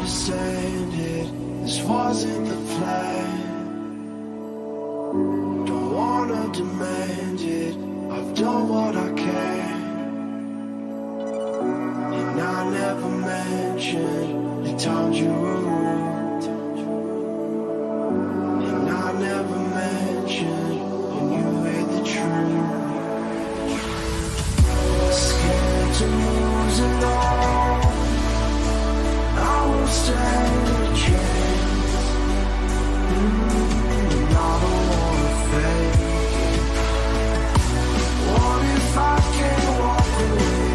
understand it. This wasn't the plan. Don't wanna demand it. I've done what I can. And I never mentioned the times you were rude. And I never mentioned when you hid the truth. Scared to lose it all. I will stand a chance. And I don't wanna fake it. What if I can't walk away?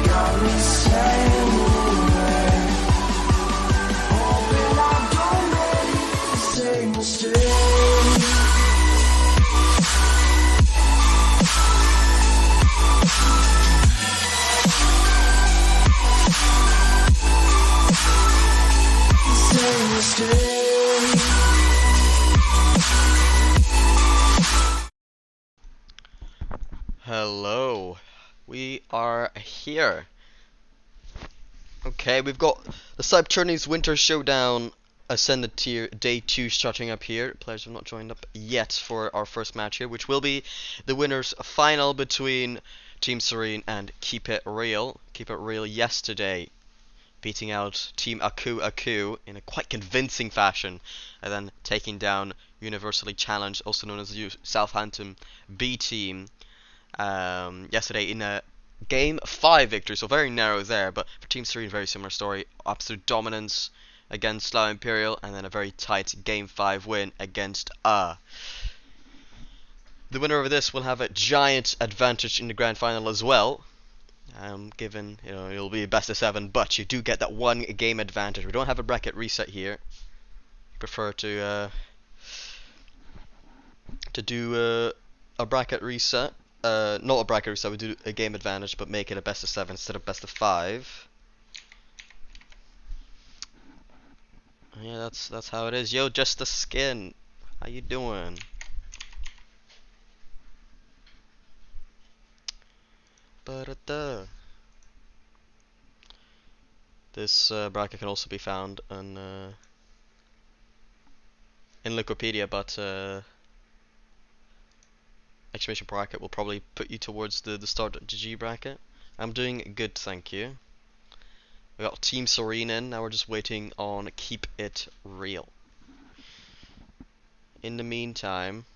Got me staying away. Hoping I don't make the same mistake. Hello, we are here. Okay, we've got the Cyberturney's Winter Showdown Ascended Tier Day 2 starting up here. Players have not joined up yet for our first match here, which will be the winners final between Team Serene and Keep It Real. Keep It Real yesterday beating out Team Aku Aku in a quite convincing fashion, and then taking down Universally Challenged, also known as the Southampton B team, yesterday in a Game 5 victory. So very narrow there, but for Team Serene, very similar story. Absolute dominance against Slough Imperial, and then a very tight Game 5 win against The winner of this will have a giant advantage in the grand final as well. Given, you know, it'll be best of 7, but you do get that one game advantage. We don't have a bracket reset here. Prefer to do a bracket reset. Not a bracket reset. We do a game advantage, but make it a best of 7 instead of best of 5. Yeah, that's how it is. Yo, just the skin. How you doing? This bracket can also be found on in Wikipedia, but exclamation bracket will probably put you towards the start.gg bracket. I'm doing good, thank you. We got Team Serene in. Now we're just waiting on Keep It Real. In the meantime,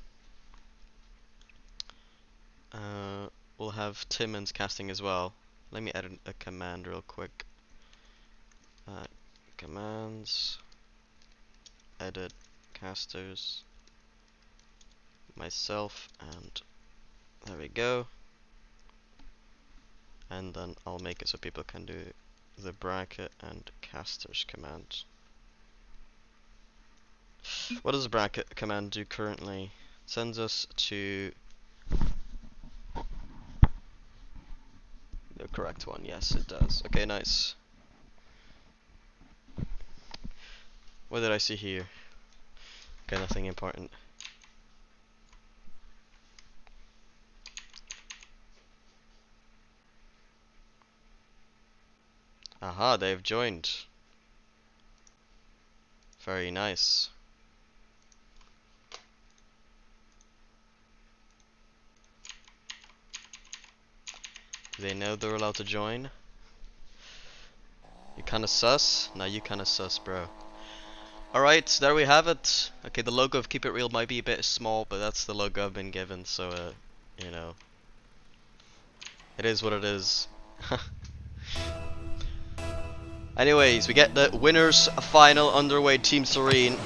we'll have Timmons casting as well. Let me edit a command real quick. Commands, edit, casters, myself, and there we go. And then I'll make it so people can do the bracket and casters command. What does the bracket command do currently? It sends us to the correct one. Yes, it does. Okay, nice. What did I see here? Okay, nothing important. Aha, they've joined. Very nice. Do they know they're allowed to join? You kinda sus? Nah, you kinda sus, bro. Alright, there we have it. Okay, the logo of Keep It Real might be a bit small, but that's the logo I've been given, so, you know. It is what it is. Anyways, we get the winners final underway. Team Serene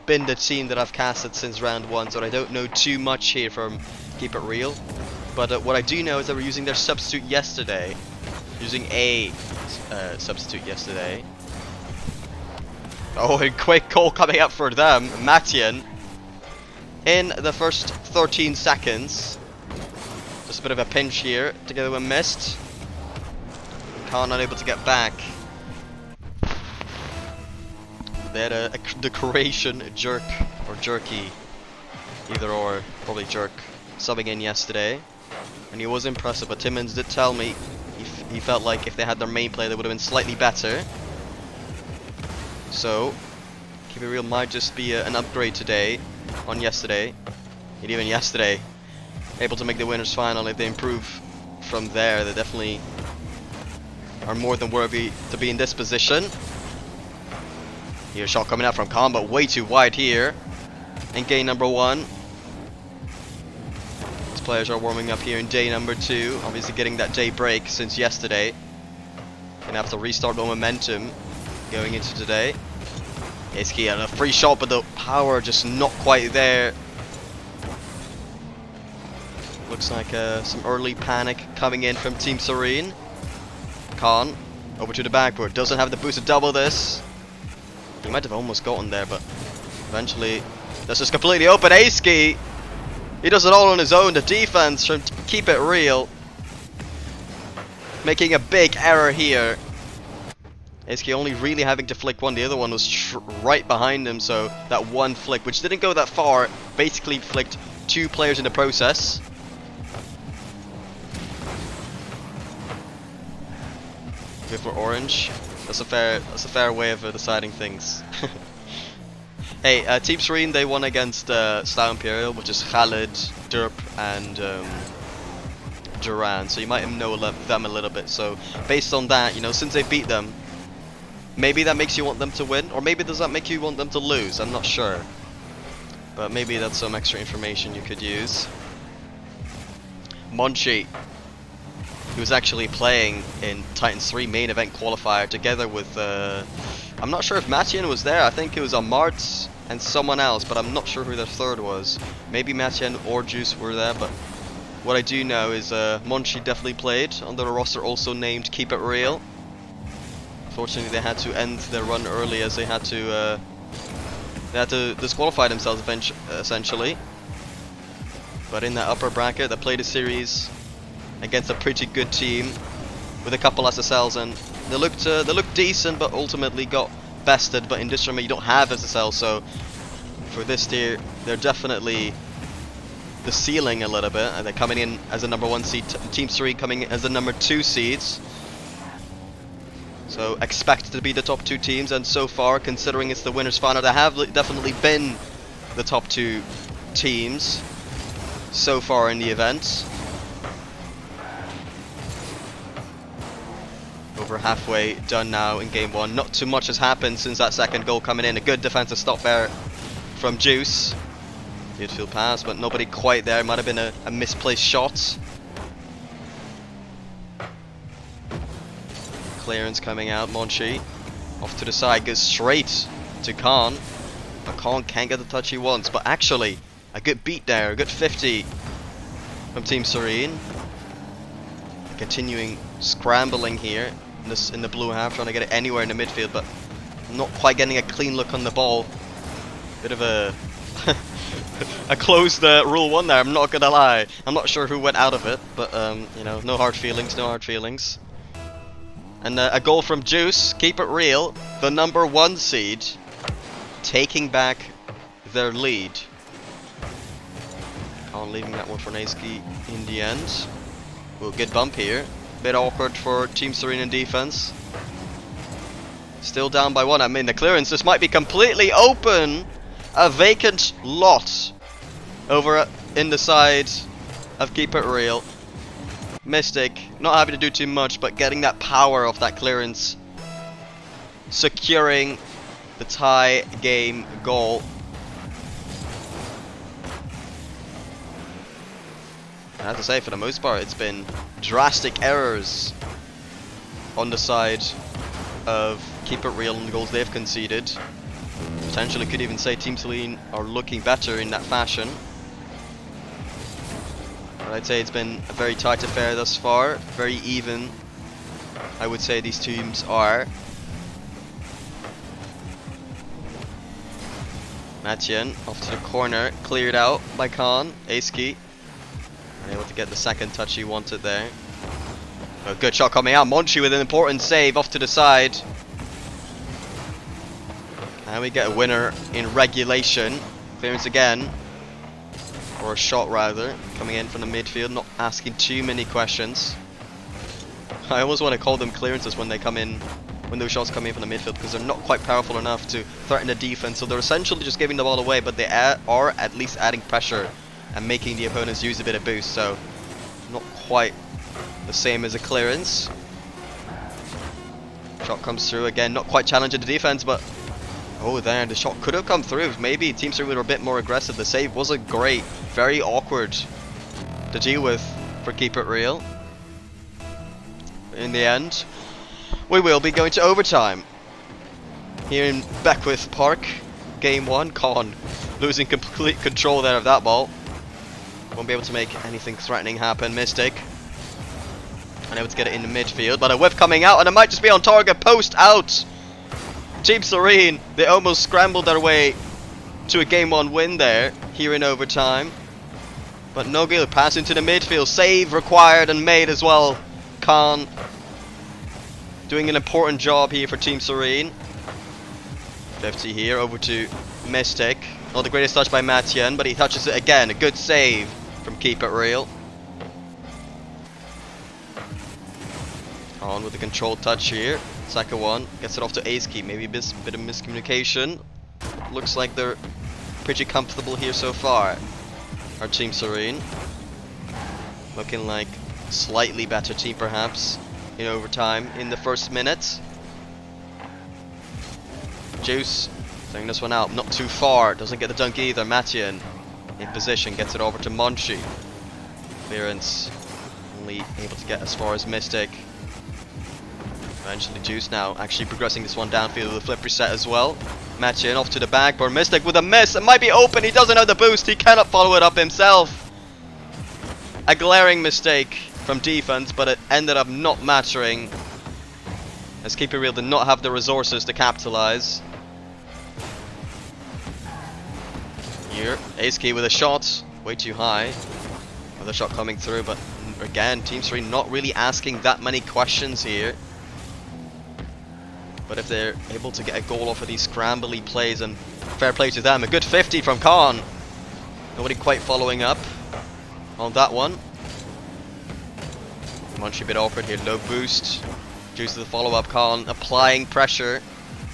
been the team that I've casted since round 1, so I don't know too much here from Keep It Real. But what I do know is that we're using their substitute yesterday. Using a substitute yesterday. Oh, a quick call coming up for them. Matian. In the first 13 seconds. Just a bit of a pinch here. Together with Mist. Khan unable to get back. They had the Croatian jerk. Or jerky. Either or. Probably jerk. Subbing in yesterday. And he was impressive. But Timmins did tell me he felt like if they had their main play they would have been slightly better. So, Keep It Real might just be an upgrade today on yesterday. And even yesterday, able to make the winners final. If they improve from there, they definitely are more than worthy to be in this position. Here's a shot coming out from Khan, but way too wide here. In game number 1. These players are warming up here in day number 2. Obviously getting that day break since yesterday. Gonna have to restart the momentum going into today. Iski had a free shot, but the power just not quite there. Looks like some early panic coming in from Team Serene. Khan over to the backboard, doesn't have the boost to double this. He might have almost gotten there, but eventually that's just completely open. Iski, he does it all on his own. The defense from Keep It Real making a big error here. Iski only really having to flick one. The other one was right behind him, so that one flick, which didn't go that far, basically flicked 2 players in the process. Go for orange. That's a fair way of deciding things. Hey, Team Serene, they won against Slough Imperial, which is Khalid, Derp, and Duran. So you might know them a little bit. So based on that, you know, since they beat them, maybe that makes you want them to win, or maybe does that make you want them to lose? I'm not sure. But maybe that's some extra information you could use. Monchi, he was actually playing in Titans 3 main event qualifier together with, I'm not sure if Matian was there. I think it was Amartz and someone else, but I'm not sure who the third was. Maybe Matian or Juice were there, but what I do know is Monchi definitely played on the roster also named Keep It Real. Unfortunately, they had to end their run early as they had to disqualify themselves essentially. But in that upper bracket, they played a series against a pretty good team with a couple SSLs, and they looked decent, but ultimately got bested. But in this tournament, you don't have SSL, so for this tier, they're definitely the ceiling a little bit, and they're coming in as a number 1 seed. Team 3 coming in as the number 2 seeds. So expect to be the top 2 teams, and so far, considering it's the winners final, they have definitely been the top 2 teams so far in the event. Over halfway done now in game 1. Not too much has happened since that second goal coming in. A good defensive stop there from Juice. Midfield pass, but nobody quite there. Might have been a misplaced shot. Clearance coming out, Monchi. Off to the side, goes straight to Khan. But Khan can't get the touch he wants. But actually, a good beat there, a good 50 from Team Serene. Continuing scrambling here in the blue half, trying to get it anywhere in the midfield, but not quite getting a clean look on the ball. Bit of a a closed rule one there, I'm not gonna lie. I'm not sure who went out of it, but you know, no hard feelings, no hard feelings. And a goal from Juice, keep it real, the #1 seed, taking back their lead. Khan leaving that one for Naisky in the end. Well, good bump here. Bit awkward for Team Serene in defense. Still down by 1. I mean, the clearance just might be completely open. A vacant lot over in the side of Keep It Real. Mystic, not having to do too much, but getting that power of that clearance. Securing the tie game goal. I have to say, for the most part, it's been drastic errors on the side of Keep It Real and the goals they've conceded. Potentially could even say Team Serene are looking better in that fashion. But I'd say it's been a very tight affair thus far, very even. I would say these teams are. Matien off to the corner, cleared out by Khan, Aski. Able to get the second touch he wanted there. A good shot coming out. Monchi with an important save off to the side. And we get a winner in regulation. Clearance again. Or a shot rather. Coming in from the midfield. Not asking too many questions. I almost want to call them clearances when they come in. When those shots come in from the midfield. Because they're not quite powerful enough to threaten the defense. So they're essentially just giving the ball away. But they are at least adding pressure. And making the opponents use a bit of boost, so not quite the same as a clearance. Shot comes through again, not quite challenging the defense, but oh, there the shot could have come through. Maybe Team Serene were a bit more aggressive. The save wasn't great, very awkward to deal with for Keep It Real. In the end, we will be going to overtime here in Beckwith Park. Game 1, Khan losing complete control there of that ball. Won't be able to make anything threatening happen. Mystic unable to get it in the midfield, but a whip coming out and it might just be on target. Post out. Team Serene, they almost scrambled their way to a game 1 win there here in overtime, but Nogil pass into the midfield, save required and made as well. Khan doing an important job here for Team Serene. 50 here over to Mystic. Not the greatest touch by Matien, but he touches it again. A good save from Keep It Real. On with the controlled touch here. Second one. Gets it off to Aski. Maybe a bit of miscommunication. Looks like they're pretty comfortable here so far. Our Team Serene. Looking like slightly better team perhaps in overtime in the first minute. Juice throwing this one out. Not too far. Doesn't get the dunk either. Matien in position. Gets it over to Monchi. Clearance. Only able to get as far as Mystic. Eventually Juice now actually progressing this one downfield with a flip reset as well. Matien off to the back, but Mystic with a miss. It might be open. He doesn't have the boost. He cannot follow it up himself. A glaring mistake from defense, but it ended up not mattering, as Keep It Real did not have the resources to capitalize. Here, Aski with a shot, way too high. Another shot coming through, but again, Team Serene not really asking that many questions here. But if they're able to get a goal off of these scrambly plays, and fair play to them, a good 50 from Khan. Nobody quite following up on that one. Munchie a bit awkward here, low boost. Due to the follow-up, Khan applying pressure.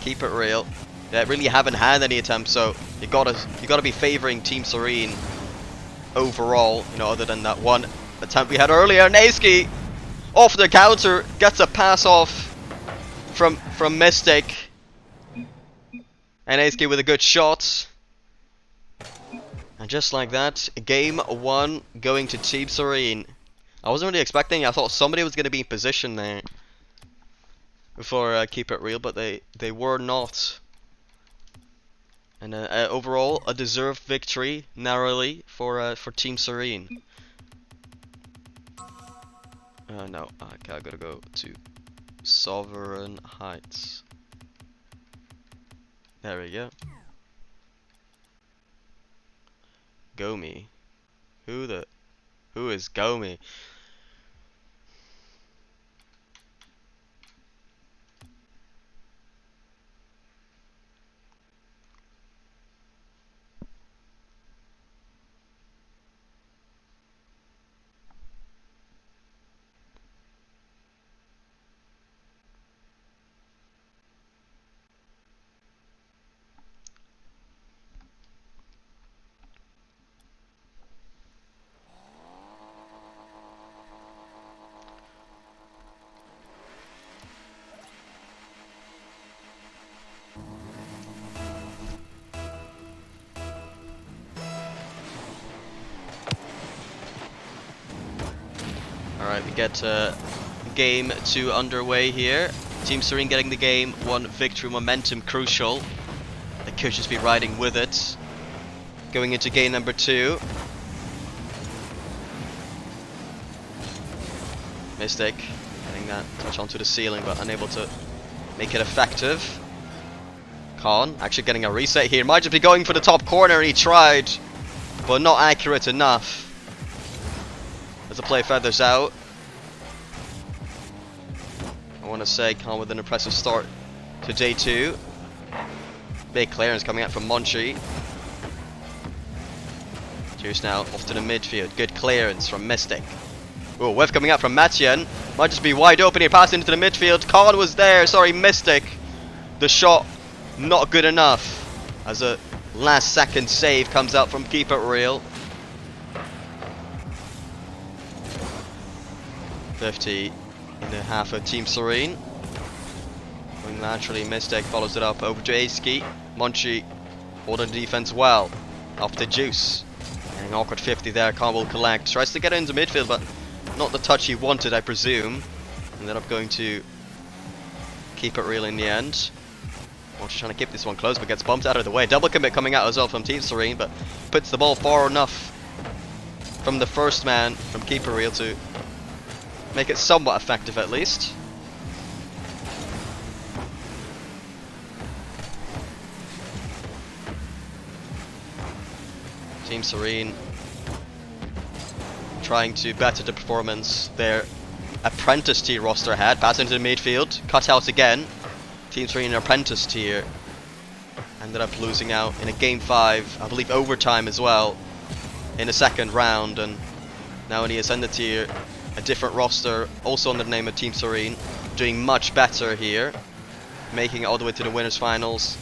Keep it real. They really haven't had any attempts, so you gotta be favoring Team Serene overall. You know, other than that one attempt we had earlier. Naisky off the counter gets a pass off from Mystic, and Naisky with a good shot. And just like that, game 1 going to Team Serene. I wasn't really expecting. I thought somebody was going to be in position there. for Keep It Real, but they were not. And overall, a deserved victory, narrowly, for Team Serene. No, okay, I gotta go to Sovereign Heights. There we go. Gomi. Who is Gomi? Alright, we get game 2 underway here. Team Serene getting the game 1 victory, momentum crucial. They could just be riding with it. Going into game number 2. Mystic getting that touch onto the ceiling, but unable to make it effective. Khan actually getting a reset here. Might just be going for the top corner. He tried, but not accurate enough. As the play feathers out. I want to say Khan with an impressive start to day 2. Big clearance coming out from Monchi. Juice now off to the midfield. Good clearance from Mystic. Oh, whiff coming out from Matien. Might just be wide open here, passing into the midfield. Khan was there, sorry, Mystic. The shot not good enough. As a last second save comes out from Keep It Real. 50 in the half of Team Serene. Going laterally, Mystic follows it up over to Aski. Monchi holding the defense well. Off to Juice. Getting awkward 50 there, Khan will collect. Tries to get into midfield, but not the touch he wanted, I presume. Ended up going to Keep It Real in the end. Monchi trying to keep this one close, but gets bumped out of the way. Double commit coming out as well from Team Serene, but puts the ball far enough from the first man from Keep It Real to make it somewhat effective at least. Team Serene trying to better the performance their apprentice tier roster had. Pass into the midfield, cut out again. Team Serene apprentice tier ended up losing out in a game 5, I believe overtime as well, in the second round, and now in the ascended tier, a different roster, also under the name of Team Serene, doing much better here, making it all the way to the winners finals,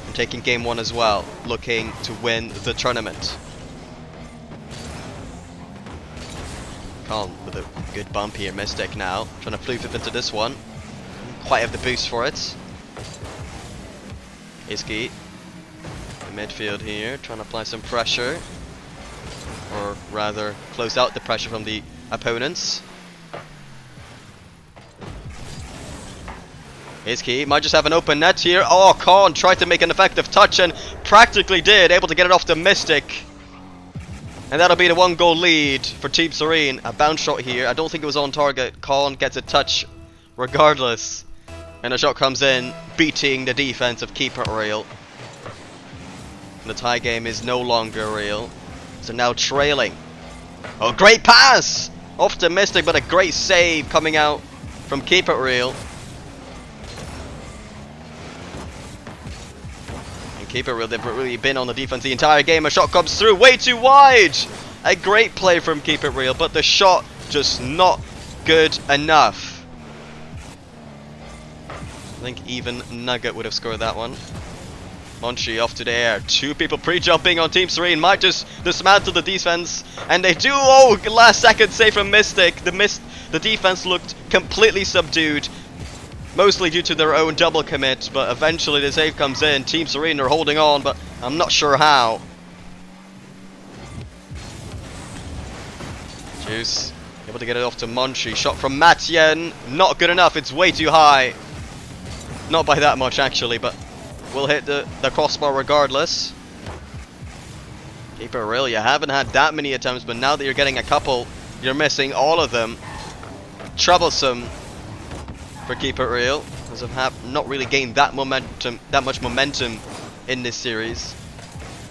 and taking game 1 as well, looking to win the tournament. Khan with a good bump here, Mystic now, trying to floof into this one, quite have the boost for it. Iski, the midfield here, trying to apply some pressure, or rather close out the pressure from the opponents. Iski might just have an open net here. Oh, Khan tried to make an effective touch and practically did, able to get it off to Mystic. And that'll be the 1-goal lead for Team Serene. A bounce shot here. I don't think it was on target. Khan gets a touch regardless. And the shot comes in, beating the defense of Keep It Real. And the tie game is no longer real. So now trailing. Oh, great pass! Off to Mystic, but a great save coming out from Keep It Real. And Keep It Real, they've really been on the defense the entire game. A shot comes through, way too wide! A great play from Keep It Real, but the shot just not good enough. I think even Nugget would have scored that one. Monchi off to the air. 2 people pre-jumping on Team Serene. Might just dismantle the defense. And they do. Oh, last second save from Mystic. The defense looked completely subdued. Mostly due to their own double commit. But eventually the save comes in. Team Serene are holding on, but I'm not sure how. Juice able to get it off to Monchi. Shot from Matien. Not good enough. It's way too high. Not by that much actually, but we'll hit the crossbar regardless. Keep it real, you haven't had that many attempts, but now that you're getting a couple, you're missing all of them. Troublesome for Keep It Real, as I've not really gained that much momentum in this series.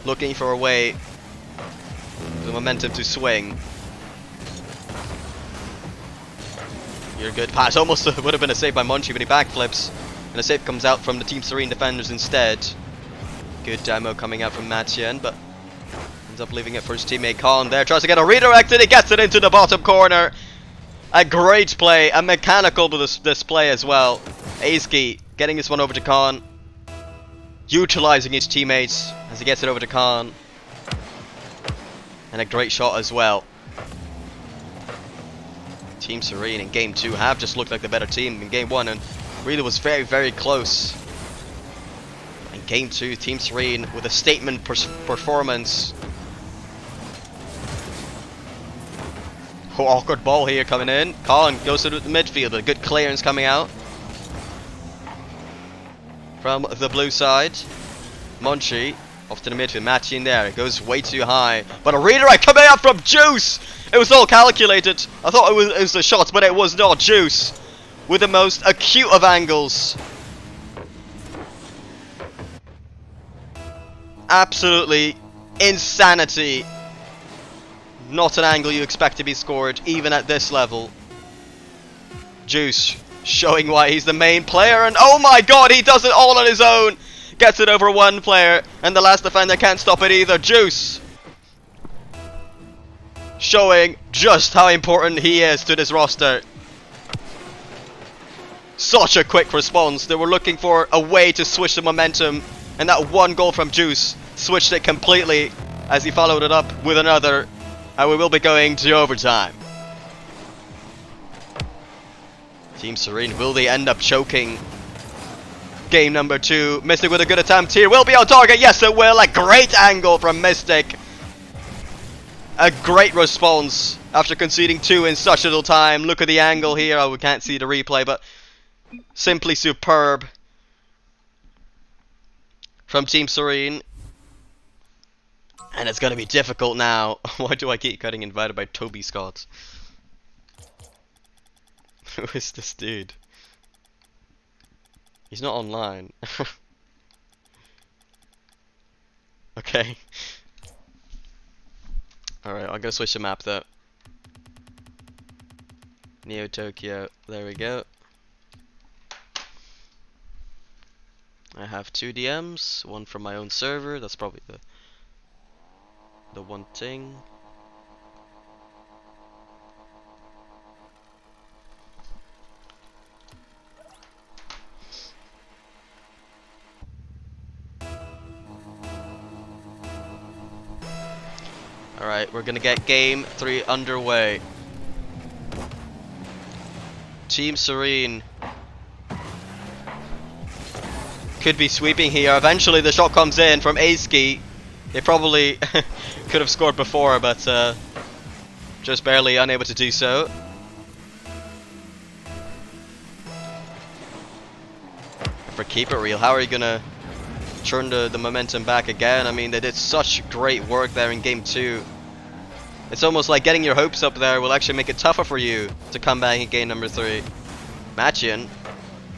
Looking for a way for the momentum to swing. You're good pass, almost would have been a save by Munchie, but he backflips, and a save comes out from the Team Serene defenders instead. Good demo coming out from Matien, but ends up leaving it for his teammate Khan there. Tries to get a redirect, and he gets it into the bottom corner. A great play, a mechanical display as well. Aizki getting this one over to Khan, utilizing his teammates as he gets it over to Khan. And a great shot as well. Team Serene in Game 2 have just looked like the better team in Game 1 and really was very, very close. In Game 2, Team Serene with a statement performance. Oh, awkward ball here coming in. Colin goes to the midfield, a good clearance coming out from the blue side. Munchie off to the midfield, matching there. It goes way too high, but a redirect coming out from Juice. It was all calculated. I thought it was a shot, but it was not. Juice with the most acute of angles. Absolutely insanity. Not an angle you expect to be scored, even at this level. Juice showing why he's the main player, and oh my god, he does it all on his own. Gets it over one player, and the last defender can't stop it either. Juice showing just how important he is to this roster. Such a quick response. They were looking for a way to switch the momentum, and that one goal from Juice switched it completely as he followed it up with another, and we will be going to overtime. Team Serene, will they end up choking Game number 2? Mystic with a good attempt here, will be on target. Yes, it will. A great angle from Mystic. A great response after conceding 2 in such little time. Look at the angle here. Oh, we can't see the replay, but simply superb from Team Serene. And it's going to be difficult now. Why do I keep getting invited by Toby Scott? Who is this dude? He's not online. Okay. Alright, I'm gonna switch the map though. Neo Tokyo, there we go. I have 2 DMs, one from my own server, that's probably the one thing. Alright, we're gonna get Game 3 underway. Team Serene could be sweeping here. Eventually the shot comes in from Aizki. They probably could have scored before, but just barely unable to do so. For Keep It Real, how are you gonna turn the momentum back again? I mean, they did such great work there in Game 2. It's almost like getting your hopes up there will actually make it tougher for you to come back in Game number 3. Matchian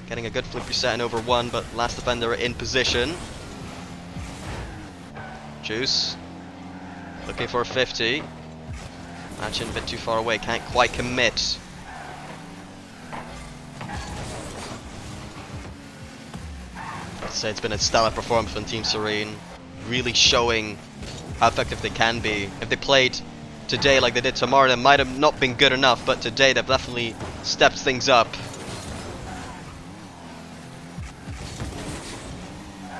getting a good flip reset in over 1, but last defender in position. Juice looking for a 50. Matchian a bit too far away, can't quite commit. I'd say it's been a stellar performance from Team Serene, really showing how effective they can be. If they played today like they did tomorrow, that might have not been good enough, but today they've definitely stepped things up.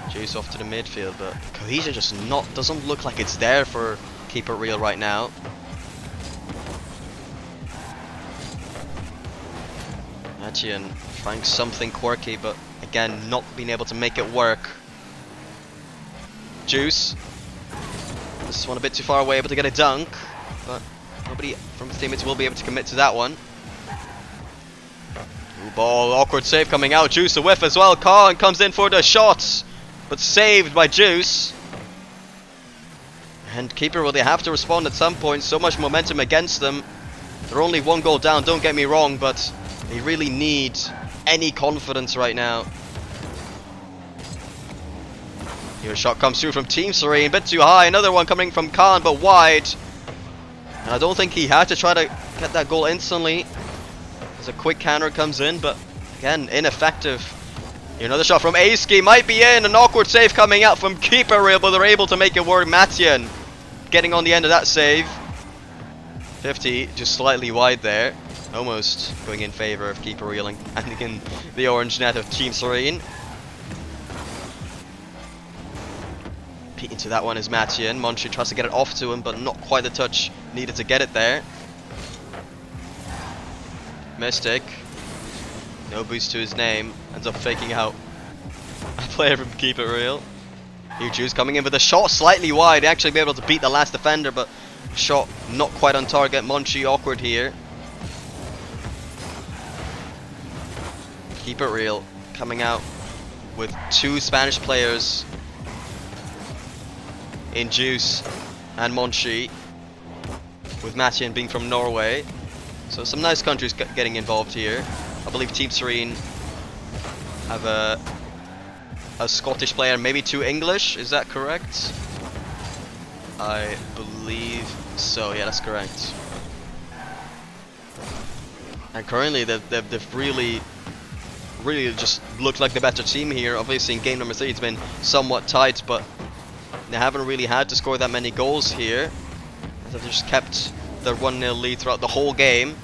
Juice off to the midfield, but cohesion just doesn't look like it's there for Keep It Real right now. Matchian trying something quirky, but again, not being able to make it work. Juice. This one a bit too far away, able to get a dunk, but nobody from his teammates will be able to commit to that one. New ball, awkward save coming out. Juice a whiff as well. Khan comes in for the shot, but saved by Juice. And keeper, will they have to respond at some point? So much momentum against them. They're only 1 goal down, don't get me wrong, but they really need any confidence right now. Here a shot comes through from Team Serene, a bit too high. Another one coming from Khan, but wide. And I don't think he had to try to get that goal instantly, as a quick counter comes in, but again, ineffective. Here another shot from Aski, might be in. An awkward save coming out from keeper Real, but they're able to make it work. Matien getting on the end of that save. 50, just slightly wide there. Almost going in favour of keeper Real and in the orange net of Team Serene. Into that one is Matien. Monchi tries to get it off to him, but not quite the touch needed to get it there. Mystic, no boost to his name, ends up faking out a player from keeper Real. Here Juice coming in with a shot slightly wide, actually be able to beat the last defender, but shot not quite on target. Monchi awkward here. Keeper Real coming out with 2 Spanish players in Juice and Monchi, with Matien being from Norway. So some nice countries getting involved here. I believe Team Serene have a Scottish player, maybe 2 English, is that correct? I believe so, yeah, that's correct. And currently they've really just looked like the better team here. Obviously in game number 3 it's been somewhat tight, but they haven't really had to score that many goals here. They've just kept their 1-0 lead throughout the whole game.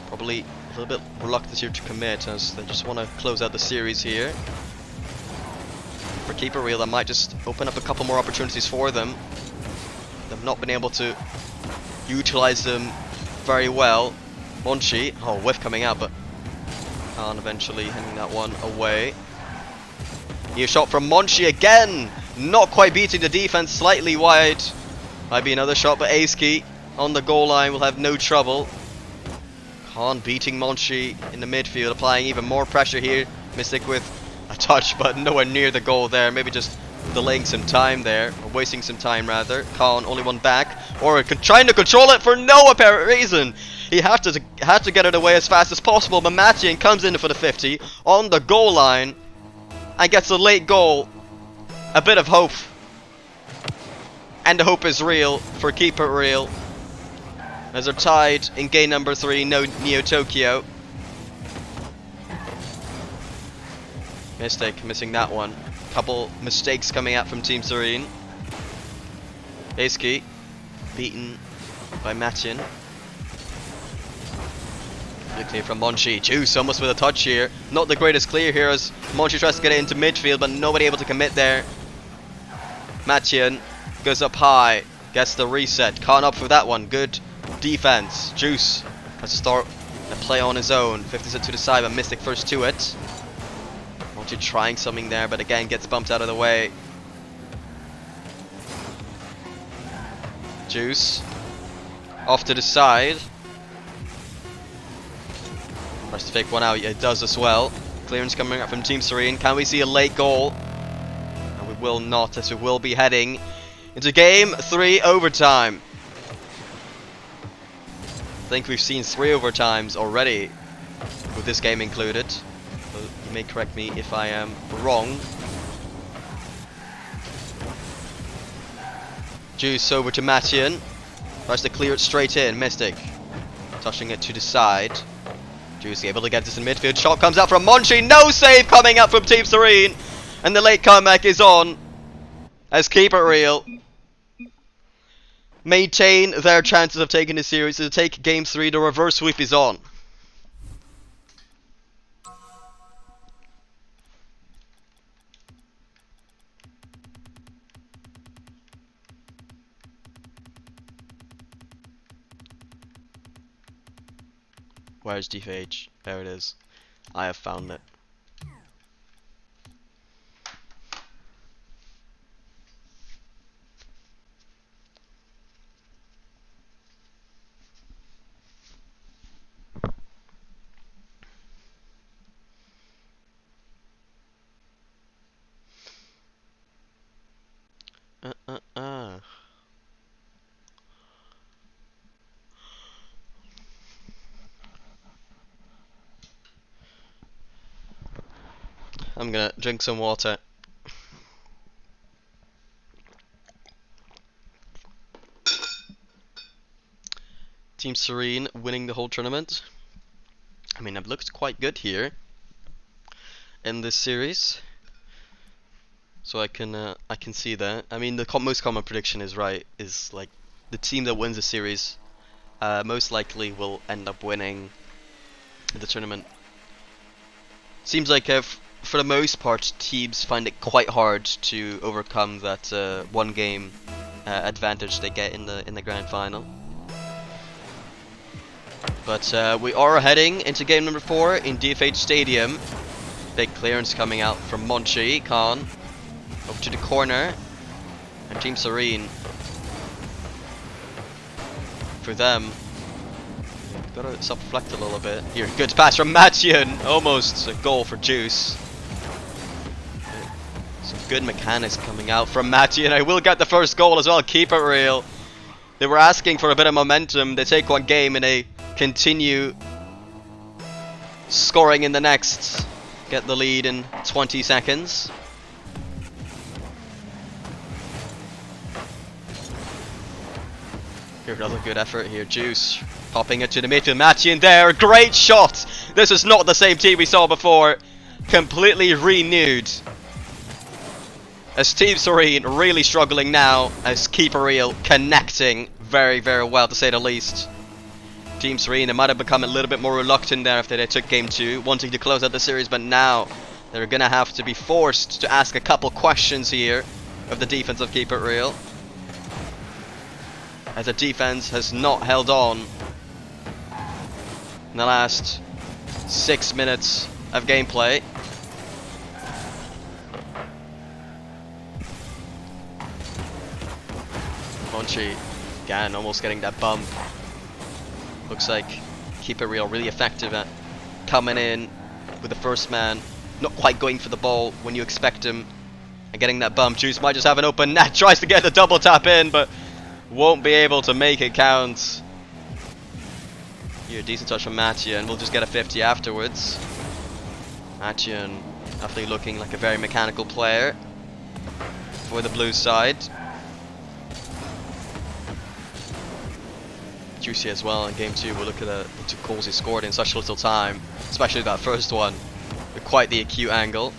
Probably a little bit reluctant here to commit, as they just want to close out the series here. For keeper Real, that might just open up a couple more opportunities for them. They've not been able to utilize them very well. Monchi, oh, whiff coming out, but Khan eventually handing that one away. Here shot from Monchi again, not quite beating the defense, slightly wide. Might be another shot, but Aski on the goal line will have no trouble. Khan beating Monchi in the midfield, applying even more pressure here. Mystic with a touch, but nowhere near the goal there. Maybe just delaying some time there, or wasting some time rather. Khan only one back, or trying to control it for no apparent reason. He had to get it away as fast as possible, but Matien comes in for the 50 on the goal line and gets a late goal. A bit of hope, and the hope is real for keeper Real, as they're tied in game number 3, Neo Tokyo. Mystic missing that one. Couple mistakes coming out from Team Serene. Aski beaten by Matien. Good clear from Monchi. Juice almost with a touch here. Not the greatest clear here, as Monchi tries to get it into midfield, but nobody able to commit there. Matien goes up high, gets the reset. Khan up for that one. Good defense. Juice has to start a play on his own. 50 to the side, but Mystic first to it. Monchi trying something there, but again gets bumped out of the way. Juice off to the side. Tries to fake one out. It does as well. Clearance coming up from Team Serene. Can we see a late goal? And we will not, as we will be heading into game 3 overtime. I think we've seen 3 overtimes already, with this game included. So you may correct me if I am wrong. Juice over to Matien. Tries to clear it straight in. Mystic touching it to the side. Juice able to get this in midfield. Shot comes out from Monchi. No save coming out from Team Serene. And the late comeback is on, as keeper Real maintain their chances of taking the series. To take game 3, the reverse sweep is on. Where's DFH? There it is. I have found it. I'm gonna drink some water. Team Serene winning the whole tournament. I mean, I've looked quite good here in this series, so I can see that. I mean, the most common prediction is right. Is like the team that wins the series most likely will end up winning the tournament. Seems like for the most part, teams find it quite hard to overcome that one game advantage they get in the grand final. But we are heading into game number 4 in DFH Stadium. Big clearance coming out from Monchi Khan over to the corner, and Team Serene. For them, gotta self-reflect a little bit. Here, good pass from Mathieu, almost a goal for Juice. Some good mechanics coming out from Mathieu, and I will get the first goal as well. Keep it real. They were asking for a bit of momentum. They take one game and they continue scoring in the next. Get the lead in 20 seconds. Here, another good effort here. Juice popping it to the midfield. Mathieu in there. Great shot. This is not the same team we saw before. Completely renewed. As Team Serene really struggling now, as Keeper Real connecting very, very well, to say the least. Team Serene, they might have become a little bit more reluctant there after they took game 2, wanting to close out the series, but now they're gonna have to be forced to ask a couple questions here of the defense of Keep It Real, as the defense has not held on in the last 6 minutes of gameplay. Monchi again, almost getting that bump. Looks like Keep It Real really effective at coming in with the first man, not quite going for the ball when you expect him, and getting that bump. Juice might just have an open net, tries to get the double tap in, but won't be able to make it count. Here, decent touch from Mathieu, and we'll just get a 50 afterwards. Mathieu definitely looking like a very mechanical player for the blue side. Juicy as well in game 2. We'll look at the 2 goals he scored in such little time, especially that first one with quite the acute angle.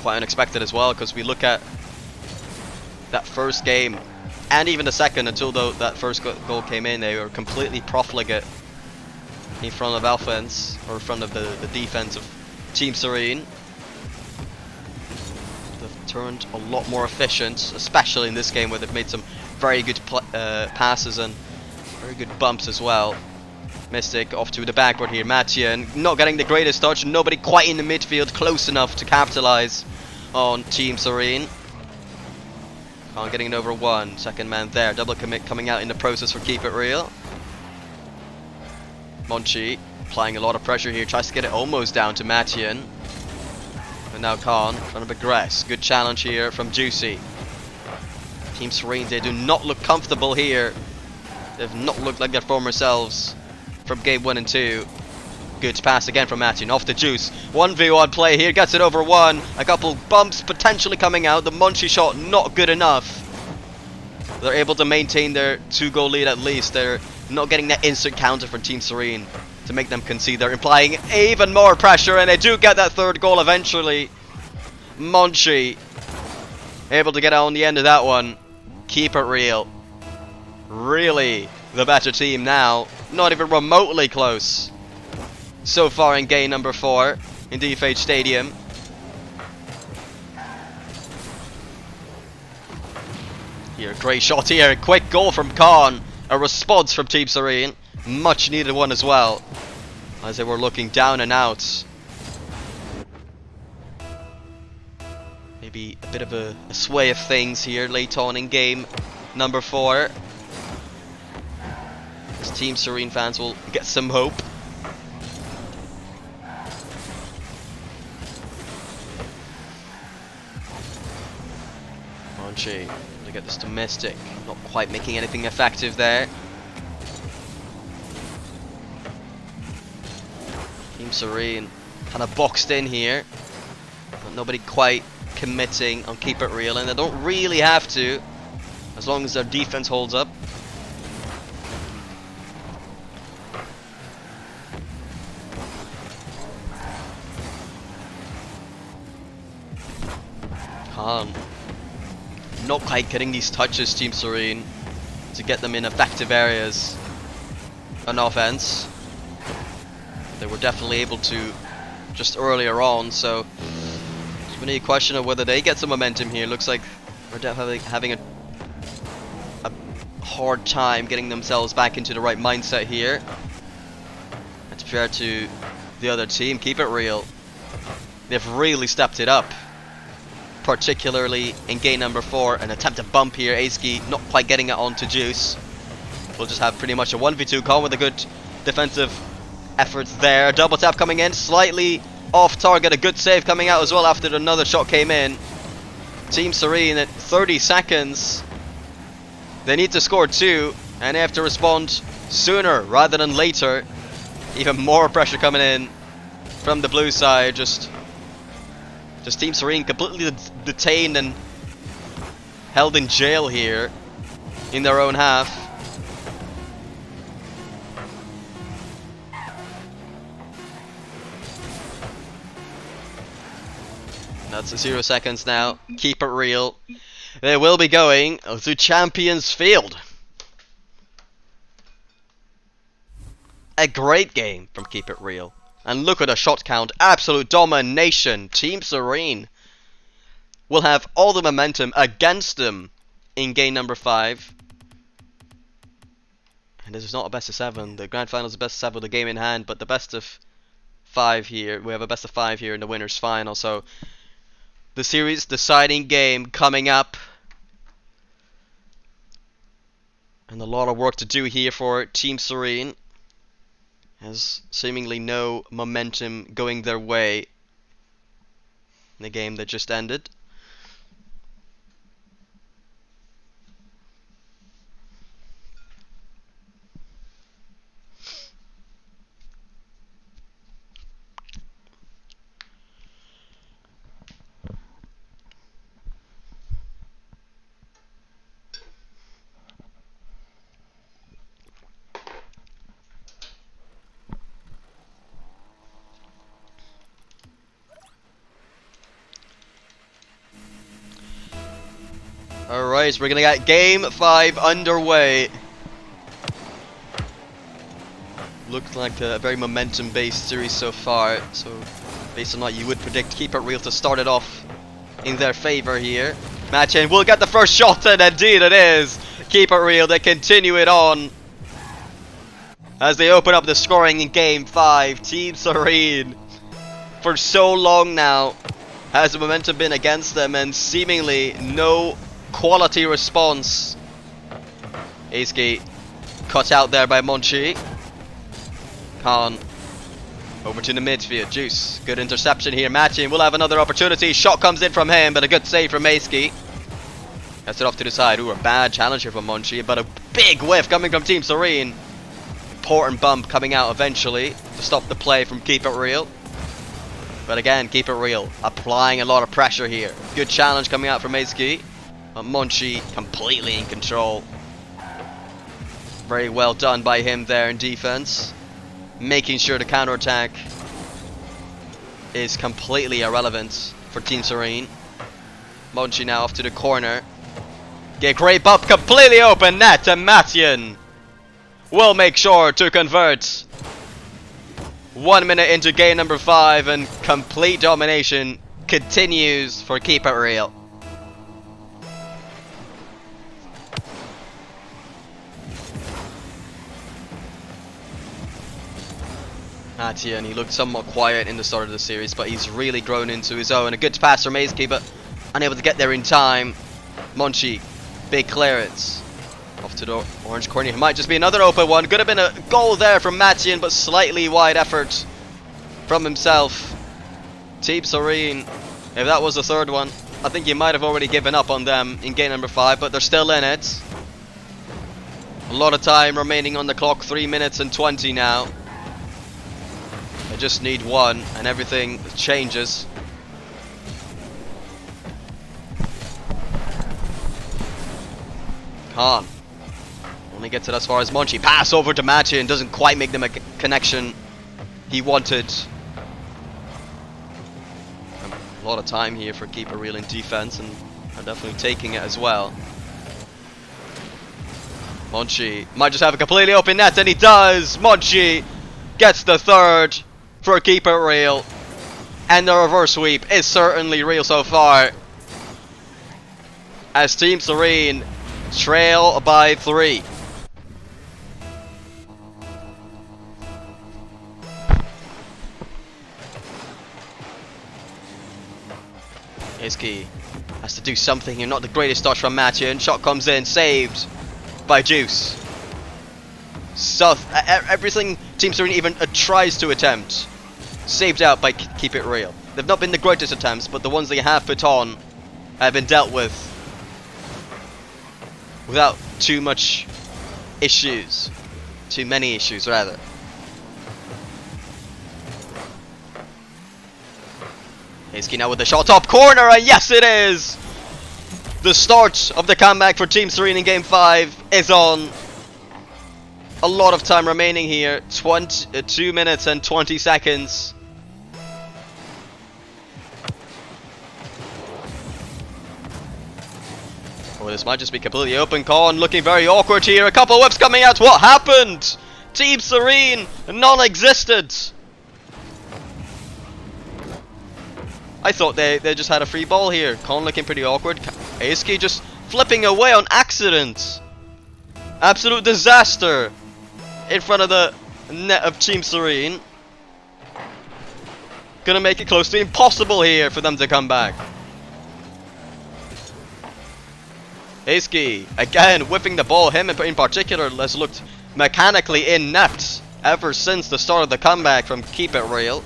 Quite unexpected as well, because we look at that first game and even the second, until that first goal came in, they were completely profligate in front of offense, or in front of the defense of Team Serene. Turned a lot more efficient, especially in this game where they've made some very good passes and very good bumps as well. Mystic off to the backboard here. Mathieu not getting the greatest touch, nobody quite in the midfield close enough to capitalize on Team Serene. Khan getting it over one, second man there, double commit coming out in the process for Keep It Real. Monchi applying a lot of pressure here, tries to get it almost down to Mathieu. And now Khan trying to progress. Good challenge here from Juicy. Team Serene, they do not look comfortable here. They've not looked like their former selves from game 1 and 2. Good pass again from Mathieu. Off to Juice. 1v1 play here. Gets it over one. A couple bumps potentially coming out. The Monchi shot not good enough. They're able to maintain their 2-goal lead at least. They're not getting that instant counter from Team Serene to make them concede. They're implying even more pressure, and they do get that 3rd goal eventually. Monchi able to get on the end of that one. Keep It Real. Really the better team now. Not even remotely close so far in game number 4 in DFH Stadium. Here, great shot here. Quick goal from Khan. A response from Team Serene. Much needed one as well, as they were looking down and out. Maybe a bit of a sway of things here late on in game number 4. As Team Serene fans will get some hope. Monchi to get this domestic, not quite making anything effective there. Team Serene kind of boxed in here, but nobody quite committing on keep it real, and they don't really have to, as long as their defense holds up. Khan not quite getting these touches, Team Serene, to get them in effective areas on offense. They were definitely able to just earlier on, so it's really a question of whether they get some momentum here. Looks like we're definitely having a hard time getting themselves back into the right mindset here. And to be fair to the other team, keep it real, they've really stepped it up, particularly in game number 4. An attempted bump here, Aski not quite getting it onto Juice. We'll just have pretty much a 1v2 call with a good defensive efforts there. Double tap coming in, slightly off target, a good save coming out as well after another shot came in. Team Serene at 30 seconds. They need to score 2, and they have to respond sooner rather than later. Even more pressure coming in from the blue side. Just Team Serene completely detained and held in jail here in their own half. That's 0 seconds now. Keep it real. They will be going to Champions Field. A great game from Keep It Real. And look at the shot count. Absolute domination. Team Serene will have all the momentum against them in game number 5. And this is not a best of 7. The grand final is a best of 7 with the game in hand, but the best of 5 here. We have a best of 5 here in the winners final. So the series deciding game coming up. And a lot of work to do here for Team Serene. Has seemingly no momentum going their way in the game that just ended. Alright, so we're gonna get game 5 underway. Looks like a very momentum based series so far, so based on what you would predict, Keep It Real to start it off in their favor here. Match-in will get the first shot, and indeed it is! Keep It Real, they continue it on as they open up the scoring in game 5. Team Serene, for so long now, has the momentum been against them, and seemingly no quality response. Aski cut out there by Monchi. Khan over to the midfield. Juice, good interception here. Matching will have another opportunity. Shot comes in from him, but a good save from Aski. Gets it off to the side. Ooh, a bad challenge here from Monchi, but a big whiff coming from Team Serene. Important bump coming out eventually to stop the play from Keep It Real. But again, Keep It Real applying a lot of pressure here. Good challenge coming out from Aski. But Monchi completely in control. Very well done by him there in defense. Making sure the counterattack is completely irrelevant for Team Serene. Monchi now off to the corner. Get great bump, completely open net, and Mathian will make sure to convert. 1 minute into game number 5, and complete domination continues for Keep It Real. Mathian, he looked somewhat quiet in the start of the series, but he's really grown into his own. A good pass from Aski, but unable to get there in time. Monchi, big clearance. Off to the orange corner. It might just be another open one. Could have been a goal there from Mathian, but slightly wide effort from himself. Team Serene, if that was the third one, I think you might have already given up on them in game number 5, but they're still in it. A lot of time remaining on the clock, 3 minutes and 20 now. just need one and everything changes. Khan only gets it as far as Monchi. Pass over to Machin, doesn't quite make the connection he wanted. A lot of time here for keeper real in defense, and are definitely taking it as well. Monchi might just have a completely open net, and he does! Monchi gets the third for keeper real, and the reverse sweep is certainly real so far, as Team Serene trail by 3. Iski has to do something here. Not the greatest dodge from Matian. Shot comes in, saved by Juice. So everything Team Serene even tries to attempt, saved out by Keep It Real. They've not been the greatest attempts, but the ones they have put on have been dealt with without too much issues. Too many issues, rather. Iski now with the shot top corner, and yes it is! The start of the comeback for Team Serene in Game 5 is on. A lot of time remaining here, 2 minutes and 20 seconds. Oh, this might just be completely open. Khan looking very awkward here. A couple whips coming out. What happened? Team Serene non-existent. I thought they just had a free ball here. Khan looking pretty awkward. Iski just flipping away on accident. Absolute disaster in front of the net of Team Serene. Gonna make it close to impossible here for them to come back. Iski again whipping the ball. Him in particular has looked mechanically inept ever since the start of the comeback from Keep It Real.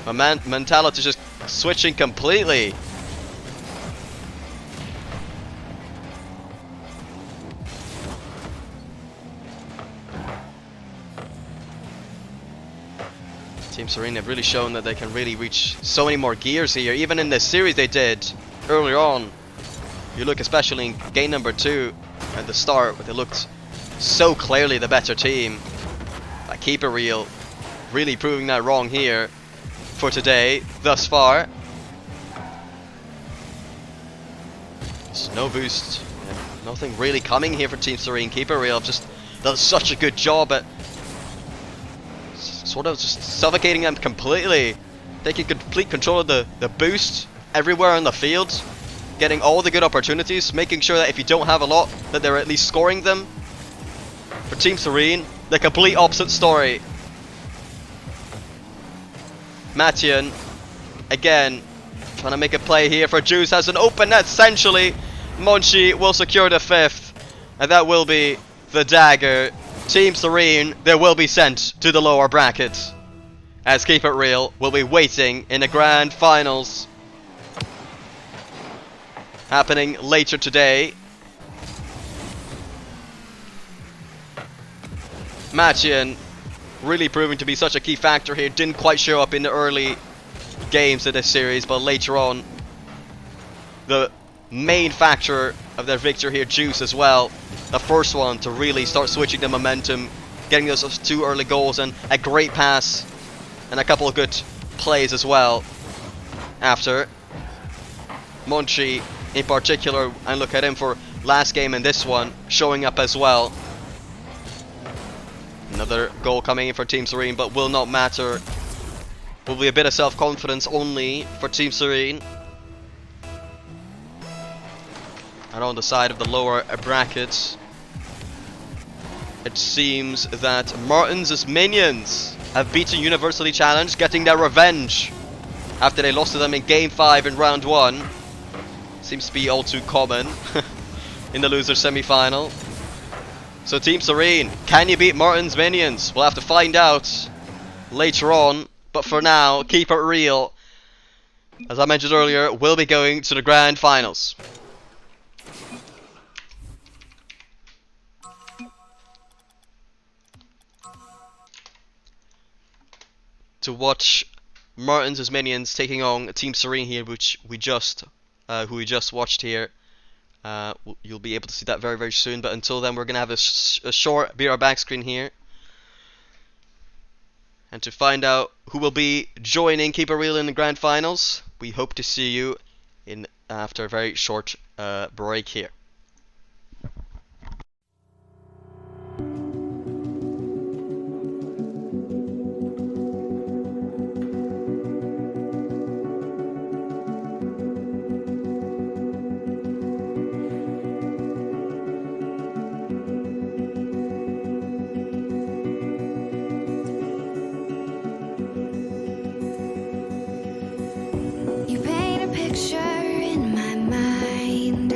My mentality is just switching completely. Team Serene have really shown that they can really reach so many more gears here. Even in this series they did earlier on. You look especially in game number 2 at the start, where they looked so clearly the better team. But Keep It Real really proving that wrong here for today, thus far. Snow boost, nothing really coming here for Team Serene. Keep It Real have just done such a good job at sort of just suffocating them completely, taking complete control of the boost everywhere on the field, getting all the good opportunities, making sure that if you don't have a lot, that they're at least scoring them. For Team Serene, the complete opposite story. Matian, again, trying to make a play here for Juice, has an open net essentially. Monchi will secure the 5th, and that will be the dagger. Team Serene, they will be sent to the lower bracket, as Keep It Real will be waiting in the grand finals, happening later today. Matian really proving to be such a key factor here. Didn't quite show up in the early games of this series, but later on, the main factor of their victory here, Juice as well. The first one to really start switching the momentum, getting those 2 early goals, and a great pass and a couple of good plays as well after. Monchi in particular, and look at him for last game and this one, showing up as well. Another goal coming in for Team Serene, but will not matter. Will be a bit of self-confidence only for Team Serene. And on the side of the lower brackets, it seems that Martins' minions have beaten University Challenge, getting their revenge after they lost to them in Game 5 in Round 1. Seems to be all too common in the loser semi-final. So Team Serene, can you beat Martin's minions? We'll have to find out later on. But for now, Keep It Real, as I mentioned earlier, will be going to the grand finals. to watch Martin's Minions taking on Team Serene here, which we just who we just watched here. You'll be able to see that very, very soon. But until then, we're gonna have a short be our back screen here, and to find out who will be joining Keep It Real in the grand finals, we hope to see you in after a very short break here. You paint a picture in my mind.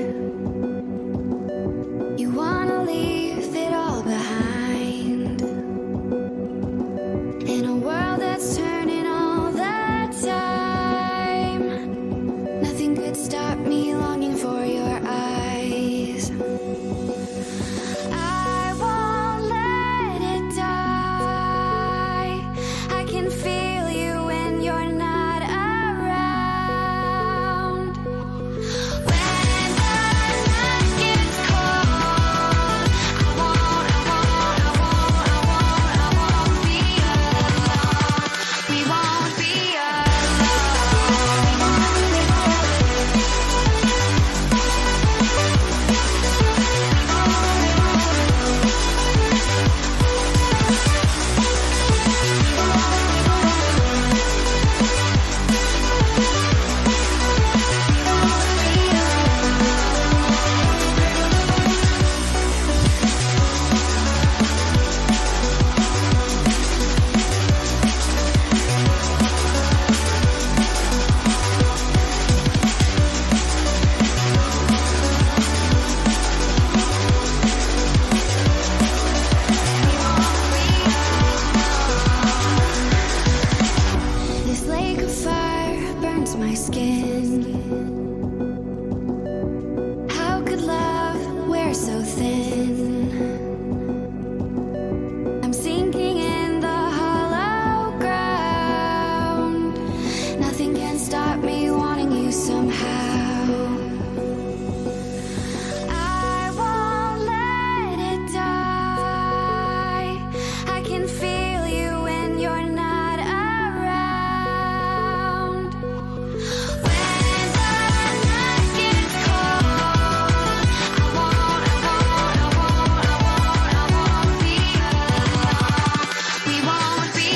You wanna leave it all behind. In a world that's turning all the time, nothing could stop me longing for your eyes. I won't let it die. I can feel you when you're not around. When the night gets cold, I won't be alone. We won't be This lake of fire burns my skin. How could love wear so thin? I'm sinking in the hollow ground. Nothing can stop me wanting you somehow. I won't let it die. I can feel you when you're not around. When the night gets cold, I won't be alone. We won't be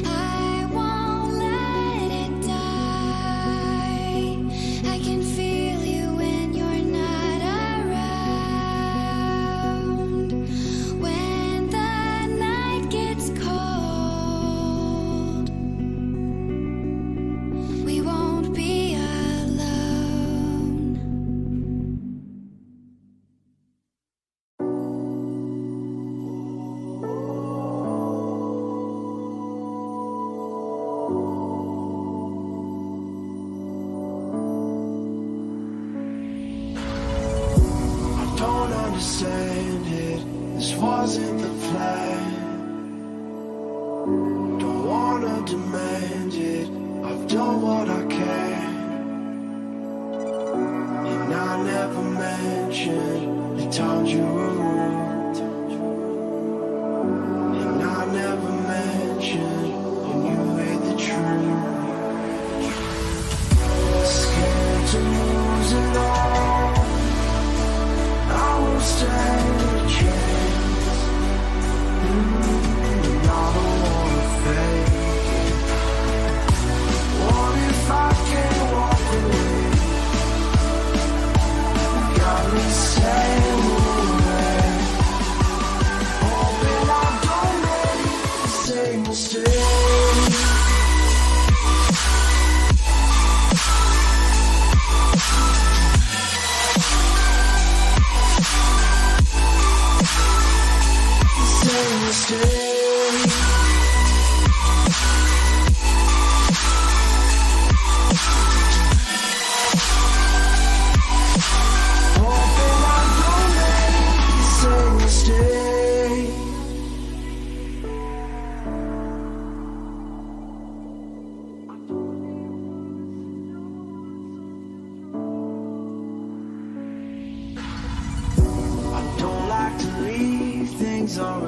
I won't let it die. I can feel you when you're not around. When the night gets cold, we won't be alone. I don't understand it. This wasn't the plan. Don't wanna demand it. I've done what I can. And I never mentioned the times you were rude. And I never mentioned when you hid the truth. Scared to lose and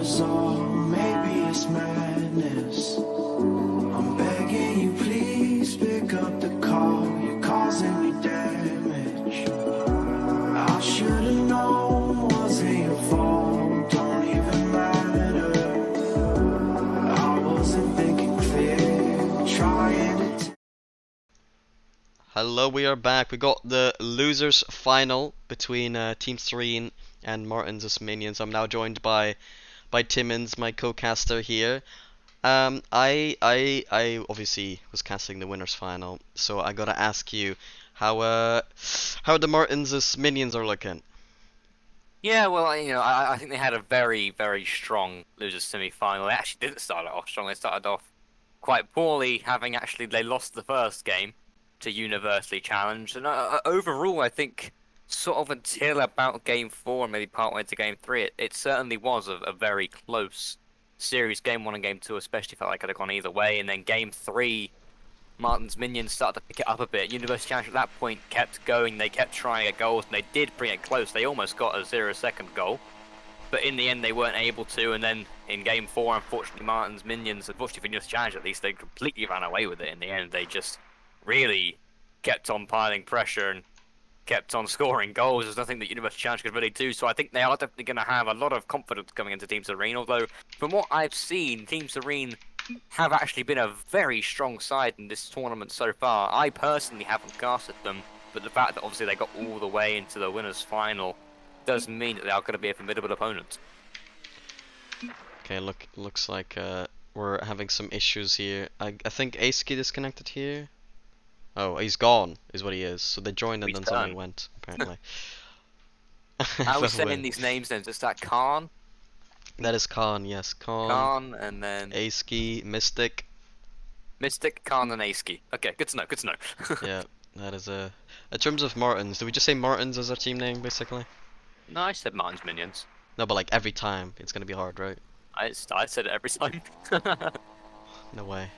was all, maybe it's madness. I'm begging you, please pick up the call. You're causing me damage. I should've known, wasn't your fault. Don't even matter. I wasn't thinking clear, trying to. Hello, we are back. We got the losers final between Team Serene and Martin's Minions. I'm now joined by Timmins, my co-caster here. I obviously was casting the winners final, so I gotta ask you how the Martin's Minions are looking. Yeah, well, I think they had a very, very strong losers semi-final. They actually didn't start off strong. They started off quite poorly, they lost the first game to Universally Challenged. And overall, I think sort of until about game 4, maybe partway into game 3, it certainly was a very close series. Game 1 and game 2 especially felt like it could have gone either way. And then game 3, Martin's Minions started to pick it up a bit. Universal Challenge at that point kept going. They kept trying to get goals, and they did bring it close. They almost got a 0-second goal, but in the end they weren't able to. And then in game 4, unfortunately, Martin's Minions, unfortunately for Universal Challenge at least, they completely ran away with it in the end. They just really kept on piling pressure and kept on scoring goals. There's nothing that Universal Challenge could really do. So I think they are definitely going to have a lot of confidence coming into Team Serene. Although from what I've seen, Team Serene have actually been a very strong side in this tournament so far. I personally haven't casted them, but the fact that obviously they got all the way into the winners final does mean that they are going to be a formidable opponent. Okay, looks like we're having some issues here. I think Aski disconnected here. Oh, he's gone, is what he is. So they joined and then suddenly went, apparently. How are we saying these names then? Is that Khan? That is Khan, yes. Khan, and then Aski, Mystic. Mystic, Khan, and Aski. Okay, good to know, good to know. Yeah, that is a... In terms of Martins, did we just say Martins as our team name, basically? No, I said Martin's Minions. No, but like every time, it's gonna be hard, right? I said it every time. No way.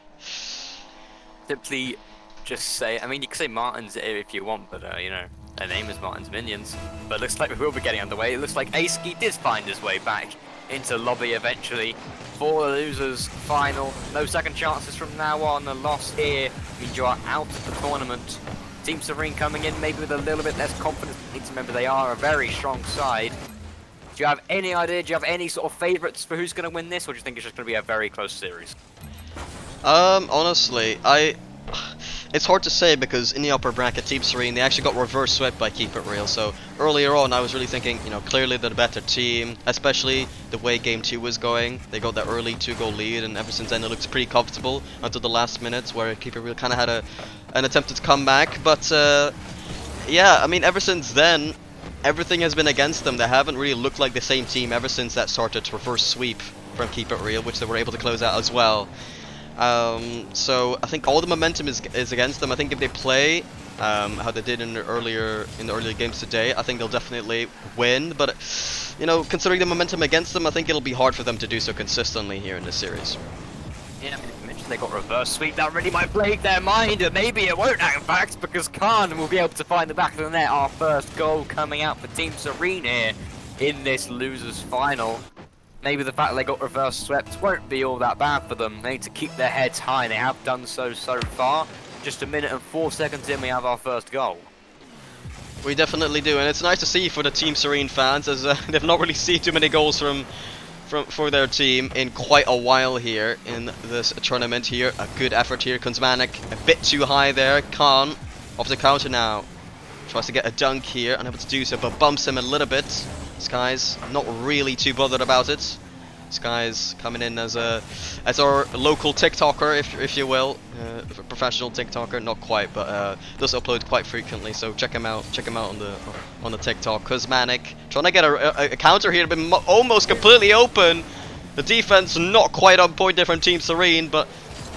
Simply just say, I mean, you can say Martin's if you want, but their name is Martin's Minions. But it looks like we will be getting underway. It looks like Aski did find his way back into lobby eventually for the losers final. No second chances from now on. A loss here means you are out of the tournament. Team Serene coming in maybe with a little bit less confidence. You need to remember they are a very strong side. Do you have any idea? Do you have any sort of favourites for who's going to win this, or do you think it's just going to be a very close series? Honestly, it's hard to say because in the upper bracket, Team Serene, they actually got reverse swept by Keep It Real. So earlier on, I was really thinking, clearly they're the better team, especially the way Game 2 was going. They got that early 2-goal lead, and ever since then it looks pretty comfortable until the last minutes where Keep It Real kind of had an attempted comeback. But yeah, I mean, ever since then, everything has been against them. They haven't really looked like the same team ever since that started reverse sweep from Keep It Real, which they were able to close out as well. So I think all the momentum is against them. I think if they play how they did in the earlier games today, I think they'll definitely win. But considering the momentum against them, I think it'll be hard for them to do so consistently here in this series. Yeah, I mean, you mentioned they got reverse sweep. That really might plague their mind, and maybe it won't, in fact, because Khan will be able to find the back of the net. Our first goal coming out for Team Serene here in this losers final. Maybe the fact that they got reverse swept won't be all that bad for them. They need to keep their heads high. They have done so far. Just a minute and 4 seconds in, we have our first goal. We definitely do, and it's nice to see for the Team Serene fans, as they've not really seen too many goals for their team in quite a while here in this tournament here. A good effort here. Kuzmanik a bit too high there. Khan off the counter now. Tries to get a dunk here, unable to do so, but bumps him a little bit. Sky's not really too bothered about it. Sky's coming in as our local TikToker, if you will, professional TikToker, not quite, but does upload quite frequently. So check him out on the TikTok. Kuzmanik trying to get a counter here, been almost completely open. The defense not quite on point there from Team Serene, but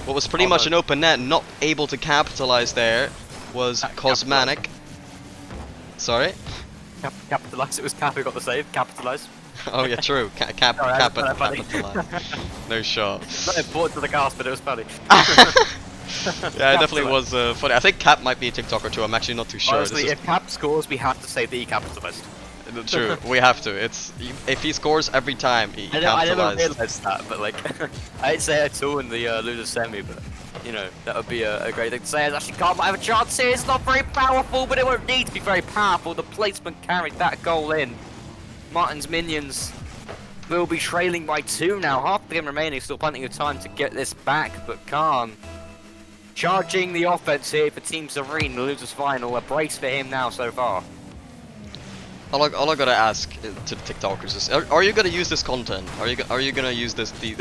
what was pretty much an open net, not able to capitalize there was Kuzmanik. Sorry. Capitalise. It was Cap who got the save. Capitalise. Oh yeah, true. Capitalize. No shot. It's not important to the cast, but it was funny. Yeah, it definitely was funny. I think Cap might be a TikToker too. I'm actually not too sure. Honestly, if Cap scores, we have to say that he capitalised. True, we have to. It's if he scores every time, he I never capitalized. realised that, but like, I didn't say at all in the loser semi, but you know, that would be a great thing to say. Actually, Khan might have a chance here. It's not very powerful, but it won't need to be very powerful. The placement carried that goal in. Martin's minions will be trailing by 2 now. Half the game remaining, still plenty of time to get this back, but Khan charging the offense here for Team Serene, the losers final. A brace for him now so far. All I gotta ask to the TikTokers is, are you gonna use this content? Are you gonna use this the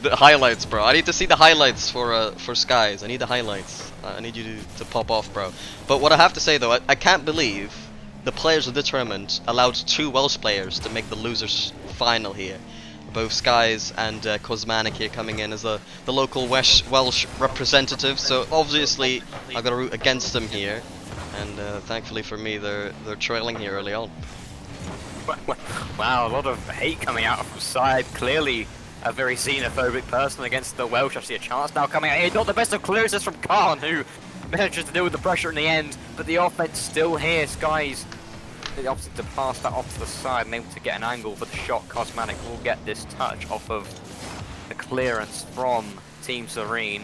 the highlights, bro? I need to see the highlights for Skies. I need the highlights. I need you to pop off, bro. But what I have to say though, I can't believe the players of the tournament allowed 2 Welsh players to make the losers final here. Both Skies and Cosmanic here coming in as the local Welsh representatives. So obviously I gotta root against them here. And thankfully for me, they're trailing here early on. Wow, a lot of hate coming out from side. Clearly a very xenophobic person against the Welsh. Actually, a chance now coming out here. Not the best of clearances from Khan, who manages to deal with the pressure in the end. But the offense still here. Skies the opposite to pass that off to the side and able to get an angle for the shot. Cosmanic will get this touch off of the clearance from Team Serene.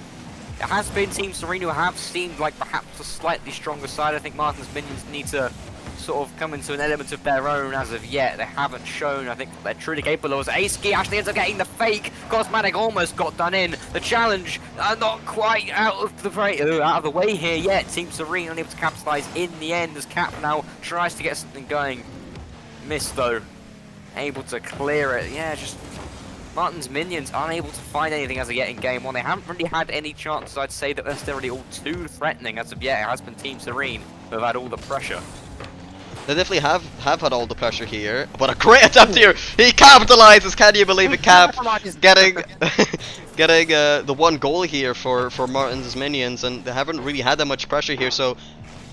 It has been Team Serene who have seemed like perhaps a slightly stronger side. I think Martin's minions need to sort of come into an element of their own as of yet. They haven't shown, I think, they're truly capable. As Aski actually ends up getting the fake. Cosmatic almost got done in. The challenge not quite out of the way here yet. Team Serene unable to capitalise in the end as Cap now tries to get something going. Missed though. Able to clear it. Yeah, just Martin's minions unable to find anything as of yet in game 1. They haven't really had any chances, I'd say, that necessarily all too threatening as of yet. It has been Team Serene who have had all the pressure. They definitely have had all the pressure here, but a great attempt here. He capitalizes. Can you believe it, Cap? Getting the 1 goal here for Martin's minions, and they haven't really had that much pressure here, so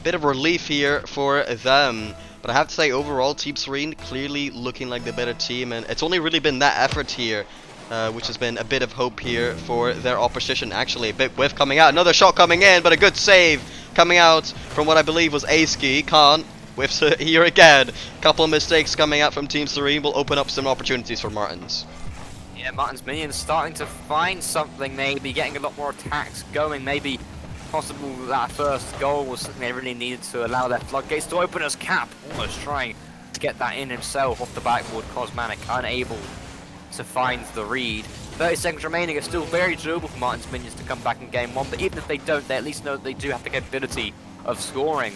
bit of relief here for them. But I have to say, overall, Team Serene clearly looking like the better team, and it's only really been that effort here, which has been a bit of hope here for their opposition. Actually, a bit whiff coming out, another shot coming in, but a good save coming out from what I believe was Aski. Khan whiffs it here again. Couple of mistakes coming out from Team Serene will open up some opportunities for Martins. Yeah, Martin's minions starting to find something, maybe getting a lot more attacks going, maybe possible that first goal was something they really needed to allow their floodgates to open as Cap almost trying to get that in himself off the backboard. Cosmanic unable to find the read. 30 seconds remaining. It's still very doable for Martin's minions to come back in game 1, but even if they don't, they at least know that they do have the capability of scoring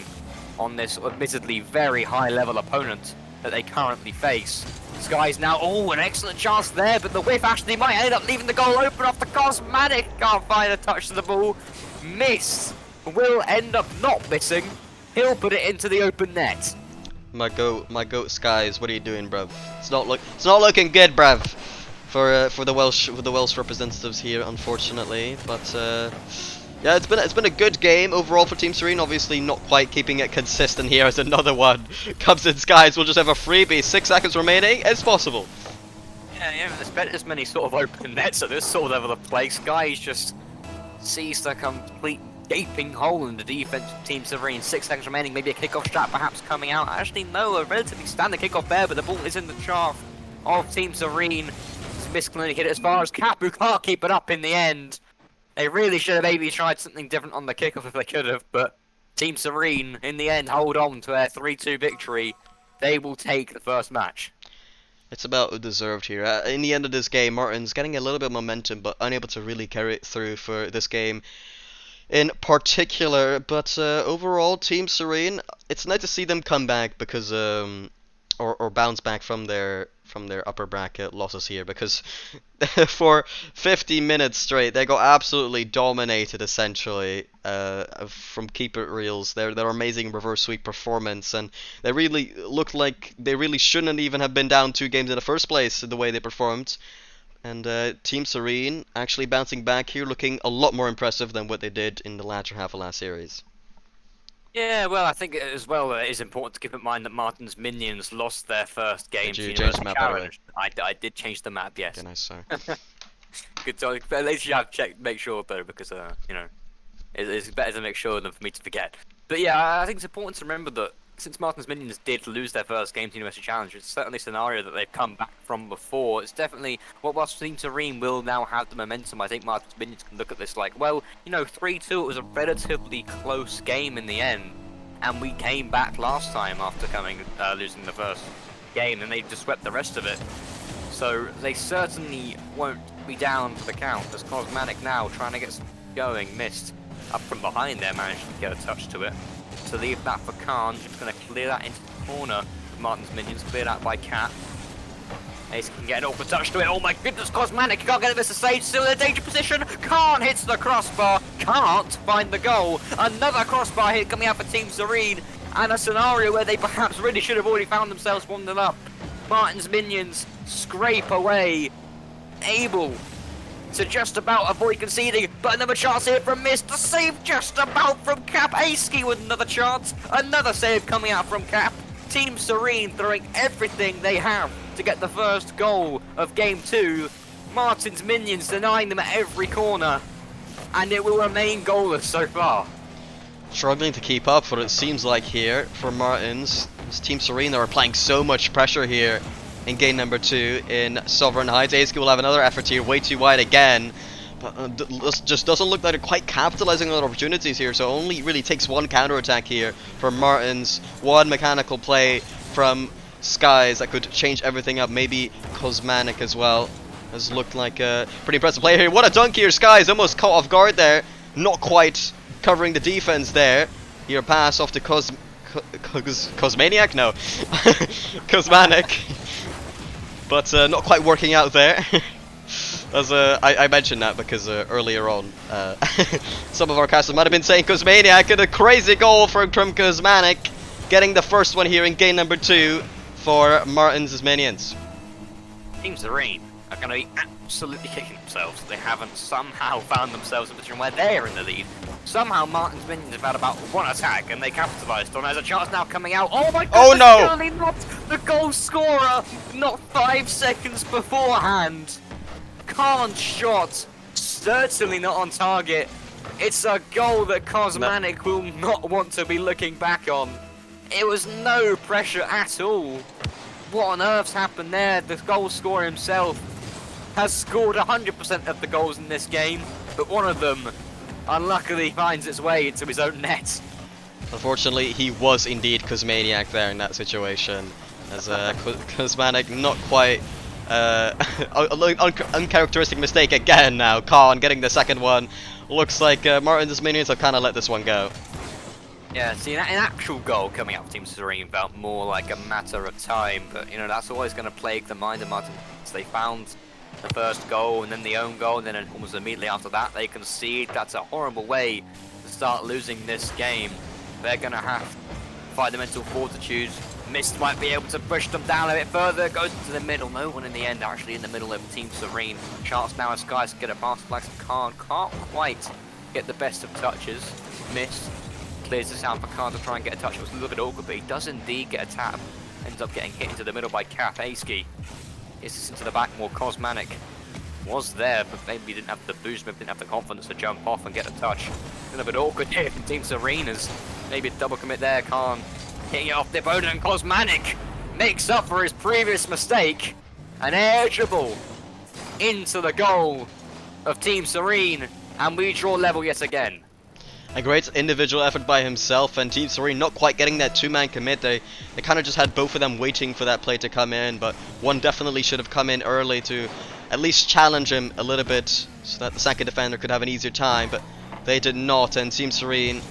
on this admittedly very high level opponent that they currently face. Skies now, oh, an excellent chance there, but the whiff actually might end up leaving the goal open off the Cosmanic. Can't find a touch to the ball. Miss. Will end up not missing. He'll put it into the open net. My goat Skies, what are you doing, bruv? It's not looking good, bruv, for the Welsh representatives here, unfortunately. But yeah, it's been a good game overall for Team Serene. Obviously, not quite keeping it consistent here as another one comes in. Skies will just have a freebie. 6 seconds remaining. It's possible. Yeah, there's been as many sort of open nets at this sort of level of play. Skies just sees the complete gaping hole in the defense of Team Serene. 6 seconds remaining, maybe a kickoff shot perhaps coming out. Actually, no, a relatively standard kickoff there, but the ball is in the shaft of Team Serene. Misclinically hit it as far as Cap, who can't keep it up in the end. They really should have maybe tried something different on the kickoff if they could have, but Team Serene, in the end, hold on to their 3-2 victory. They will take the first match. It's about deserved here. In the end of this game, Martin's getting a little bit of momentum, but unable to really carry it through for this game in particular. But overall, Team Serene, it's nice to see them come back because, or bounce back from their upper bracket losses here, because for 50 minutes straight they got absolutely dominated essentially from keeper reels. Their amazing reverse sweep performance, and they really looked like they really shouldn't even have been down 2 games in the first place the way they performed. And Team Serene actually bouncing back here, looking a lot more impressive than what they did in the latter half of last series. Yeah, well, I think as well it is important to keep in mind that Martin's minions lost their first game. Did you to change the map, by the way? I did change the map, yes. Okay, nice, sorry. Good to at least you have checked, make sure though, because you know, it's better to make sure than for me to forget. But yeah, I think it's important to remember that since Martin's Minions did lose their first game to University Challenge, it's certainly a scenario that they've come back from before. It's definitely, whilst Team Serene will now have the momentum, I think Martin's Minions can look at this like, well, you know, 3-2, it was a relatively close game in the end, and we came back last time after losing the first game, and they just swept the rest of it. So they certainly won't be down for the count, as Cosmanic now trying to get going, missed. Up from behind there, managed to get a touch to it. To leave that for Khan, just going to clear that into the corner. Martin's Minions cleared out by Cat. Ace can get an awkward touch to it. Oh my goodness, Cosmanic, you can't get it, Mr. Sage, still in a danger position. Khan hits the crossbar, can't find the goal. Another crossbar hit coming out for Team Serene, and a scenario where they perhaps really should have already found themselves 1-0 up. Martin's Minions scrape away, able to just about avoid conceding, but another chance here from Mist. The save just about from Cap. Aski with another chance. Another save coming out from Cap. Team Serene throwing everything they have to get the first goal of Game 2. Martin's Minions denying them at every corner, and it will remain goalless so far. Struggling to keep up, what it seems like here for Martins. This Team Serene are applying so much pressure here in game number 2 in Sovereign Heights. Aski will have another effort here, way too wide again. But this just doesn't look like they're quite capitalizing on opportunities here, so it only really takes one counter-attack here for Martins. One mechanical play from Skies that could change everything up. Maybe Cosmanic as well has looked like a pretty impressive play here. What a dunk here, Skies almost caught off guard there. Not quite covering the defense there. Here, pass off to Cosmaniac? No. Cosmanic. But not quite working out there. As I mentioned that because earlier on, some of our casters might have been saying Cosmaniac, and a crazy goal from Cosmanic, getting the first one here in game number 2 for Martin's Minions. Team Serene are going to be absolutely kicking themselves. They haven't somehow found themselves in a position where they're in the lead. Somehow Martin's Minions have had about one attack and they capitalised on it. There's a chance now coming out. Oh my god! Oh no! Surely not the goal scorer! Not 5 seconds beforehand. Khan's shot, certainly not on target. It's a goal that Cosmanic will not want to be looking back on. It was no pressure at all. What on earth's happened there? The goal scorer himself has scored 100% of the goals in this game, but one of them unluckily finds its way into his own net. Unfortunately, he was indeed Cosmaniac there in that situation, as Cosmanic not quite uncharacteristic mistake again now. Khan getting the second one. Looks like Martin's Minions have kind of let this one go. Yeah, see, an actual goal coming out of Team Serene felt more like a matter of time, but you know, that's always going to plague the mind of Martin. They found the first goal and then the own goal, and then almost immediately after that they concede. That's a horrible way to start losing this game. They're going to have to find the mental fortitude. Mist might be able to push them down a bit further. Goes into the middle. No one in the end actually in the middle of Team Serene. Chance now as Skies get a pass like Khan. Can't quite get the best of touches. Mist clears this out for Khan to try and get a touch. It was a little bit awkward, but he does indeed get a tap. Ends up getting hit into the middle by Cap. Aski hits this into the back more. Cosmanic was there, but maybe didn't have the boost, maybe didn't have the confidence to jump off and get a touch. A little bit awkward here from Team Serena's. Maybe a double commit there. Khan hitting it off the opponent, and Cosmanic makes up for his previous mistake. An air dribble into the goal of Team Serene, and we draw level yet again. A great individual effort by himself, and Team Serene not quite getting that two-man commit. They kind of just had both of them waiting for that play to come in, but one definitely should have come in early to at least challenge him a little bit so that the second defender could have an easier time, but they did not, and Team Serene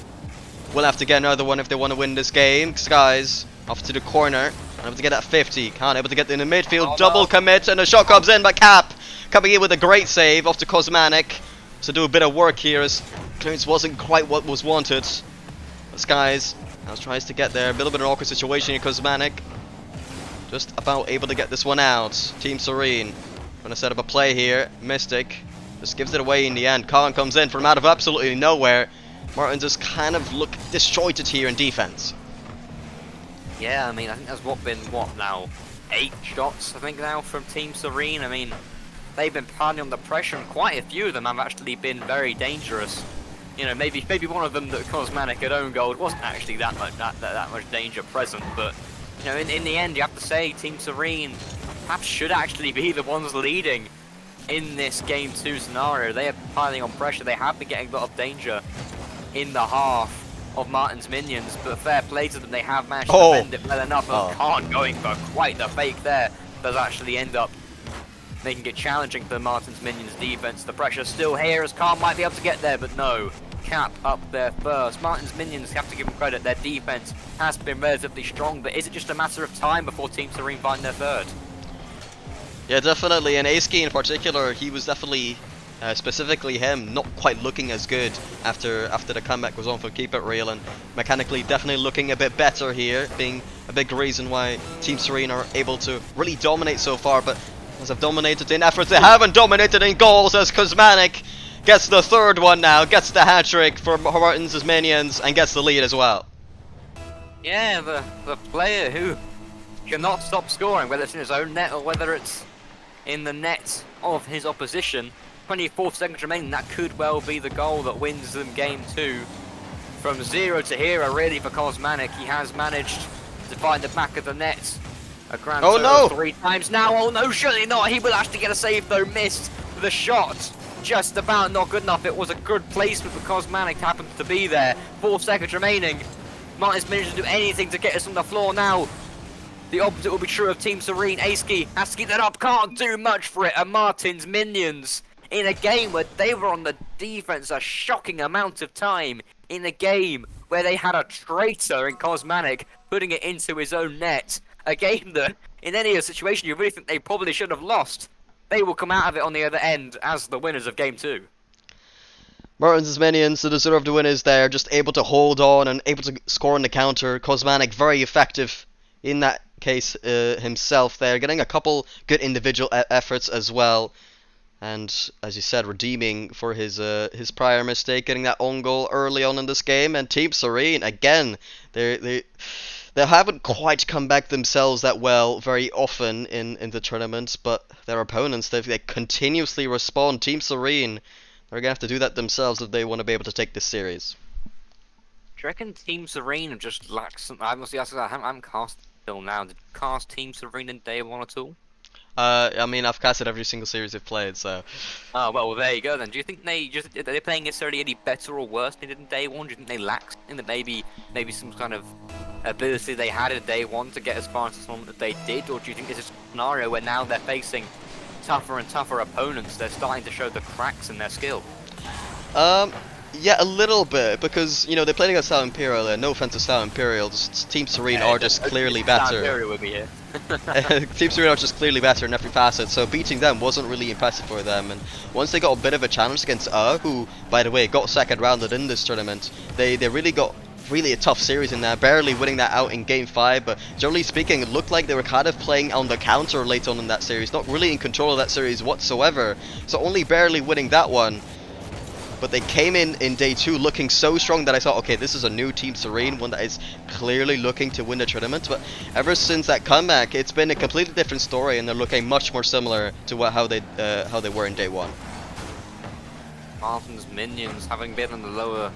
will have to get another one if they want to win this game. Skies off to the corner, able to get at 50. Khan able to get in the midfield, double commit, and a shot comes in by Cap, coming in with a great save off to Cosmanic to do a bit of work here as clearance wasn't quite what was wanted. But Skies now tries to get there, a little bit of an awkward situation here. Cosmanic just about able to get this one out. Team Serene going to set up a play here. Mystic just gives it away in the end. Khan comes in from out of absolutely nowhere. Martin just kind of look disjointed here in defense. Yeah, I mean, I think there's been now 8 shots, I think, now from Team Serene. I mean, they've been piling on the pressure, and quite a few of them have actually been very dangerous. you know, maybe one of them that Cosmanic had own gold wasn't actually that much danger present. But you know, in the end, you have to say Team Serene perhaps should actually be the ones leading in this Game 2 scenario. They are piling on pressure. They have been getting a lot of danger in the half of Martin's minions, but fair play to them. They have managed to defend it well enough. Khan going for quite the fake there does actually end up making it challenging for Martin's minions defense. The pressure's still here as Khan might be able to get there, but no. Cap up there first. Martin's minions, have to give them credit, their defense has been relatively strong, but is it just a matter of time before Team Serene find their third? Yeah, definitely, and Aski in particular, he was definitely, specifically him, not quite looking as good after the comeback was on for Keep It Real, and mechanically definitely looking a bit better here, being a big reason why Team Serene are able to really dominate so far, but as they've dominated in efforts, they haven't dominated in goals, as Cosmanic gets the third one now, gets the hat-trick for Martin's minions, and gets the lead as well. Yeah, the player who cannot stop scoring, whether it's in his own net or whether it's in the net of his opposition. 24 seconds remaining, that could well be the goal that wins them Game 2. From 0 to hero, really, for Cosmanic. He has managed to find the back of the net a grand total of 3 times now. Oh no, surely not. He will actually get a save though, missed the shot. Just about not good enough. It was a good placement, but Cosmanic happens to be there. 4 seconds remaining. Martin's managed to do anything to get us on the floor now. The opposite will be true of Team Serene. Aski has to keep that up, can't do much for it. And Martin's minions, in a game where they were on the defense a shocking amount of time, in a game where they had a traitor in Cosmanic putting it into his own net, a game that, in any other situation, you really think they probably should have lost. They will come out of it on the other end as the winners of Game 2. Martin's minions, the deserved winners there, just able to hold on and able to score on the counter. Cosmanic very effective in that case himself there, getting a couple good individual efforts as well. And as you said, redeeming for his prior mistake, getting that own goal early on in this game. And Team Serene, again, they haven't quite come back themselves that well very often in the tournaments, but their opponents, they continuously respond. Team Serene, they're going to have to do that themselves if they want to be able to take this series. Do you reckon Team Serene have just lacked some... I haven't cast till now. Did you cast Team Serene in Day 1 at all? I mean, I've casted every single series they've played, so... Oh, well, there you go then. Do you think are they playing necessarily any better or worse than they did in Day 1? Do you think they lacked in that maybe some kind of ability they had in Day 1 to get as far as the tournament that they did? Or do you think this is a scenario where now they're facing tougher and tougher opponents, they're starting to show the cracks in their skill? Yeah, a little bit, because, you know, they played against South Imperial, and no offense to South Imperial, just Team Serene are just clearly better. South Imperial would be here. Team Serene are just clearly better in every facet, so beating them wasn't really impressive for them. And once they got a bit of a challenge against who, by the way, got second rounded in this tournament, they really got a tough series in there, barely winning that out in Game 5, but generally speaking, it looked like they were kind of playing on the counter late on in that series, not really in control of that series whatsoever, so only barely winning that one. But they came in Day 2 looking so strong that I thought, okay, this is a new Team Serene, one that is clearly looking to win the tournament. But ever since that comeback, it's been a completely different story, and they're looking much more similar to how they were in Day 1. Martin's minions, having been in the lower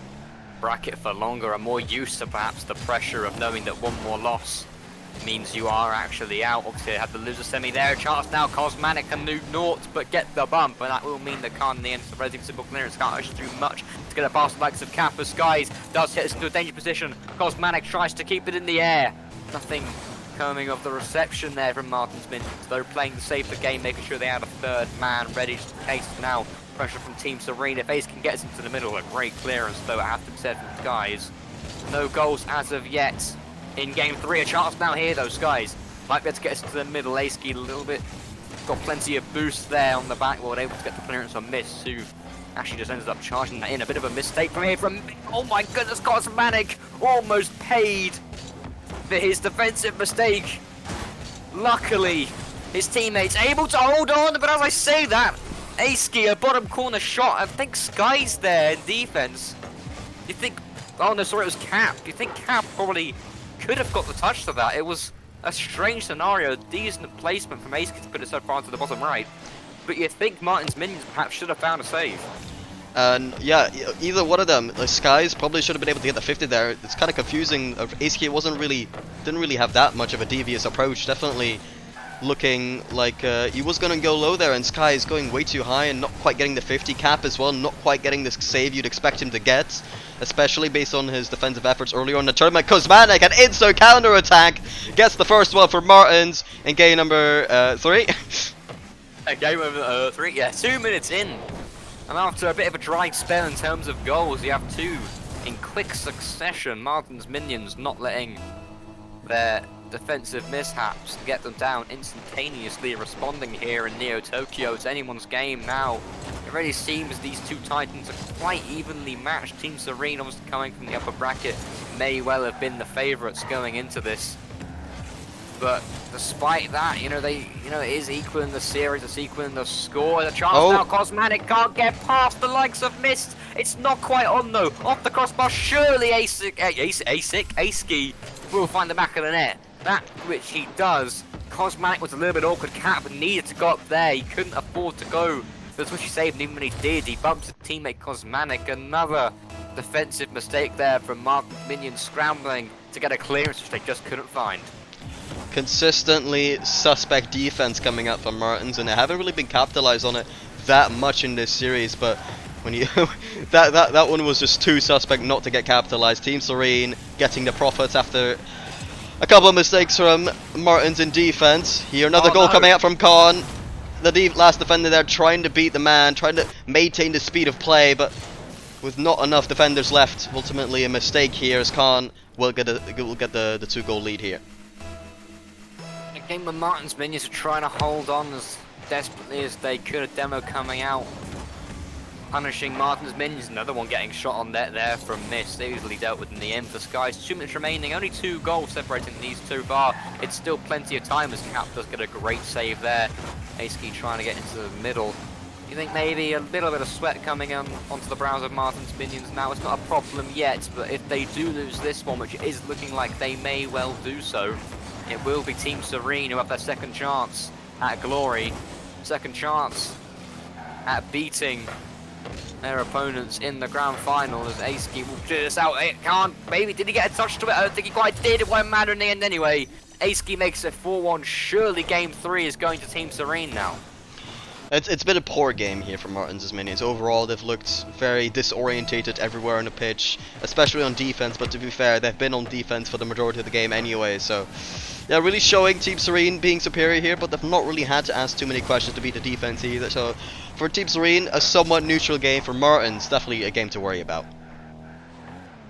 bracket for longer, are more used to perhaps the pressure of knowing that one more loss means you are actually out. Obviously, they had the loser semi there. Chance now, Cosmanic can do naught but get the bump, and that will mean that Khan in the end is a relatively simple clearance. Can't actually do much to get a past the likes of Kappa. Skies does hit us into a dangerous position. Cosmanic tries to keep it in the air. Nothing coming of the reception there from Martin's minions. They're playing the safer game, making sure they have a third man ready to case now. Pressure from Team Serene. If Ace can get us into the middle, a great clearance, though it has to be said from Skies. No goals as of yet. In Game 3, a chance now here though, Skies might be able to get us to the middle. Aski a little bit, got plenty of boost there on the backboard, able to get the clearance on Miss, who actually just ended up charging that in. A bit of a mistake from here oh my goodness, Cosmanic almost paid for his defensive mistake. Luckily, his teammates able to hold on, but as I say that, Aski, a bottom corner shot, I think Skies there in defense. You think, oh no, sorry, it was Cap. You think Cap probably could have got the touch to that? It was a strange scenario, decent placement from Ace to put it so far into the bottom right. But you think Martin's minions perhaps should have found a save. And yeah, either one of them, the Skies probably should have been able to get the 50 there. It's kind of confusing. ACK didn't really have that much of a devious approach. Definitely looking like he was going to go low there, and Sky is going way too high and not quite getting the 50 cap as well, not quite getting the save you'd expect him to get, especially based on his defensive efforts earlier in the tournament. Cosmatic, an instant counter attack, gets the first one for Martins in game number 3. Game over 3, yeah, 2 minutes in. And after a bit of a dry spell in terms of goals, you have 2 in quick succession. Martin's minions not letting their defensive mishaps get them down, instantaneously responding here in Neo Tokyo. It's anyone's game now. It really seems these two titans are quite evenly matched. Team Serene, obviously coming from the upper bracket, may well have been the favourites going into this. But despite that, it is equal in the series, it's equal in the score. The chance now, Cosmatic can't get past the likes of Mist. It's not quite on though. Off the crossbar, surely Aski will find the back of the net. That which he does. Cosmatic was a little bit awkward. Cap needed to go up there. He couldn't afford to go. That's what he saved, and even when he did, he bumped his teammate Cosmatic. Another defensive mistake there from Martin's minions scrambling to get a clearance which they just couldn't find. Consistently suspect defense coming up from Martins, and they haven't really been capitalized on it that much in this series, but when you that one was just too suspect not to get capitalized. Team Serene getting the profits after a couple of mistakes from Martins in defense. Here another goal coming out from Khan. The last defender there trying to beat the man, trying to maintain the speed of play, but with not enough defenders left. Ultimately a mistake here as Khan will get the 2-goal lead here. Game with Martin's minions are trying to hold on as desperately as they could. A demo coming out, punishing Martin's minions. Another one getting shot on net there from Mist. They easily dealt with in the end for Skies. 2 minutes remaining, only 2 goals separating these two far. It's still plenty of time as Cap does get a great save there. Aski trying to get into the middle. You think maybe a little bit of sweat coming onto the brows of Martin's minions now? It's not a problem yet, but if they do lose this one, which is looking like they may well do so, it will be Team Serene who have their second chance at glory, second chance at beating their opponents in the grand final, as Aski will do this out. It can't, maybe, did he get a touch to it? I don't think he quite did. It won't matter in the end anyway. Aski makes it 4-1. Surely game 3 is going to Team Serene now. It's been a poor game here for Martins' minions. Overall, they've looked very disorientated everywhere on the pitch, especially on defense, but to be fair, they've been on defense for the majority of the game anyway, so yeah, really showing Team Serene being superior here, but they've not really had to ask too many questions to beat the defense either. So for Team Serene, a somewhat neutral game. For Martins, definitely a game to worry about.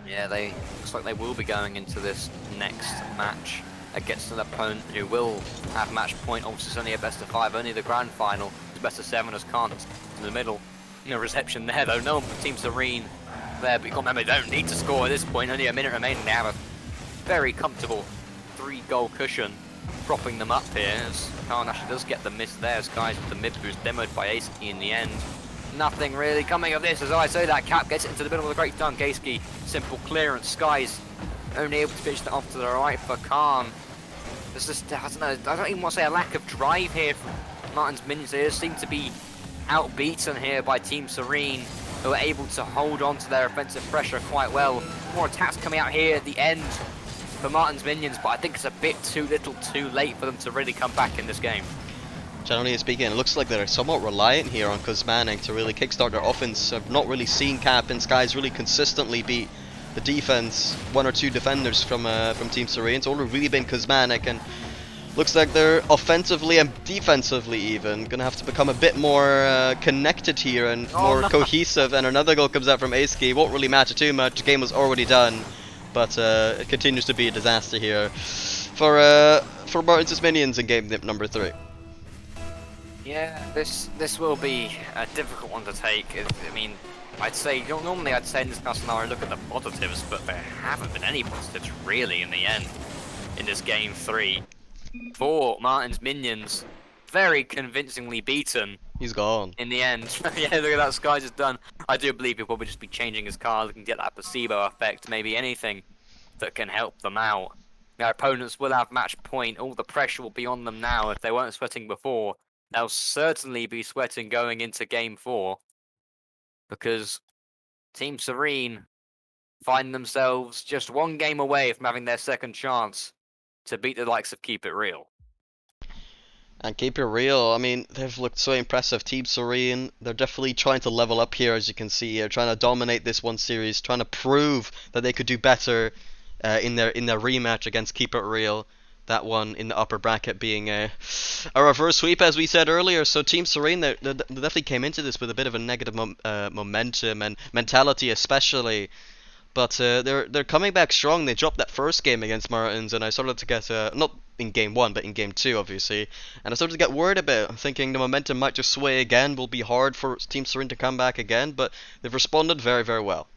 Yeah, looks like they will be going into this next match against an opponent who will have match point. Obviously, it's only a best of 5, only the grand final. Best of 7 as Kant in the middle. No reception there though, no one from Team Serene there, but you got to remember they don't need to score at this point, only a minute remaining. They have a very comfortable 3-goal cushion propping them up here, as Khan actually does get the miss there. Skies with the mid boost demoed by Aski in the end. Nothing really coming of this, as I say that Cap gets it into the middle with a great dunk. Aski, simple clearance. Skies only able to pitch it off to the right for Khan. There's just, I don't even want to say a lack of drive here from Martin's minions. They just seem to be outbeaten here by Team Serene, who are able to hold on to their offensive pressure quite well. More attacks coming out here at the end for Martin's minions, but I think it's a bit too little too late for them to really come back in this game. Generally speaking, it looks like they're somewhat reliant here on Cosmatic to really kickstart their offense. I've not really seen Cap and Skies really consistently beat the defense, 1 or 2 defenders from Team Serene. It's only really been Cosmatic, and looks like they're offensively and defensively even gonna have to become a bit more connected here and more cohesive. And another goal comes out from Aski. Won't really matter too much. The game was already done, but it continues to be a disaster here for Martins' minions in game number 3. Yeah, this will be a difficult one to take. I mean, I'd say normally I'd say in this kind of scenario look at the positives, but there haven't been any positives really in the end in this game 3. For Martin's minions, very convincingly beaten. He's gone. In the end. Yeah, look at that, Skies is done. I do believe he'll probably just be changing his car, looking to get that placebo effect, maybe anything that can help them out. Their opponents will have match point, all the pressure will be on them now. If they weren't sweating before, they'll certainly be sweating going into game 4. because Team Serene find themselves just one game away from having their second chance to beat the likes of Keep It Real. And keep it real, I mean, they've looked so impressive. Team Serene, they're definitely trying to level up here, as you can see here, trying to dominate this one series, trying to prove that they could do better in their rematch against Keep It Real. That one in the upper bracket being a reverse sweep, as we said earlier. So Team Serene, they definitely came into this with a bit of a negative momentum and mentality, especially. But they're coming back strong. They dropped that first game against Martins, and I started to get not in game one, but in game two, obviously. And I started to get worried a bit, thinking the momentum might just sway again. Will be hard for Team Serene to come back again, but they've responded very, very well.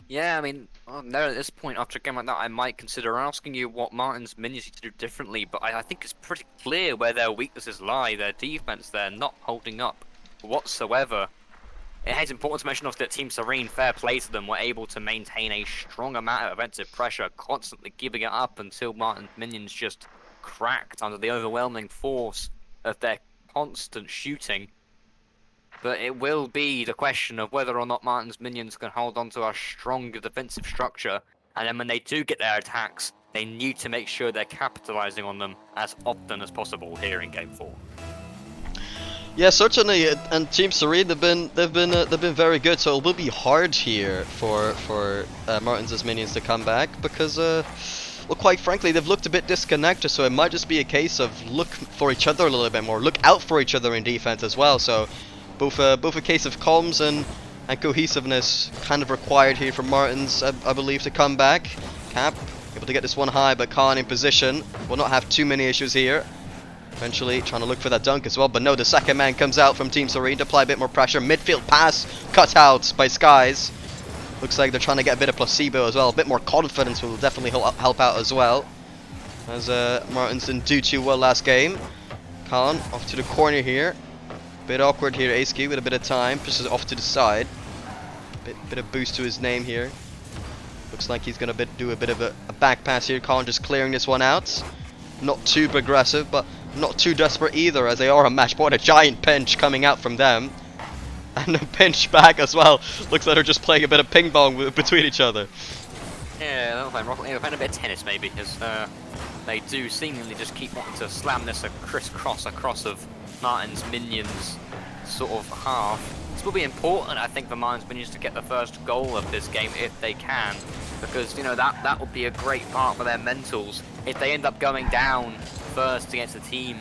Yeah, I mean, no, at this point, after a game like that, I might consider asking you what Martin's minions need to do differently, but I think it's pretty clear where their weaknesses lie. Their defense, they're not holding up whatsoever. It's important to mention also that Team Serene, fair play to them, were able to maintain a strong amount of offensive pressure, constantly keeping it up until Martin's minions just cracked under the overwhelming force of their constant shooting. But it will be the question of whether or not Martin's minions can hold on to a stronger defensive structure, and then when they do get their attacks, they need to make sure they're capitalizing on them as often as possible here in Game 4. Yeah, certainly, and Team Serene, they've been very good. So it will be hard here for Martins' minions to come back because, well, quite frankly, they've looked a bit disconnected. So it might just be a case of look for each other a little bit more, look out for each other in defense as well. So both a case of comms and cohesiveness kind of required here from Martins, I believe, to come back. Cap able to get this one high, but Khan in position will not have too many issues here. Eventually trying to look for that dunk as well, but no, the second man comes out from Team Serene to apply a bit more pressure. Midfield pass cut out by Skies. Looks like they're trying to get a bit of placebo as well. A bit more confidence will definitely help out as well, as Martins didn't do too well last game. Khan off to the corner here. Bit awkward here, Aski with a bit of time. Pushes it off to the side. Bit of boost to his name here. Looks like he's going to do a bit of a back pass here. Khan just clearing this one out. Not too progressive, but not too desperate either, as they are a match point. A giant pinch coming out from them. And a pinch back as well. Looks like they're just playing a bit of ping pong between each other. Yeah, they're playing a bit of tennis maybe, because they do seemingly just keep wanting to slam this crisscross across of Martin's minions sort of half. This will be important, I think, for Martin's minions to get the first goal of this game if they can, because, you know, that would be a great part for their mentals. If they end up going down first against a team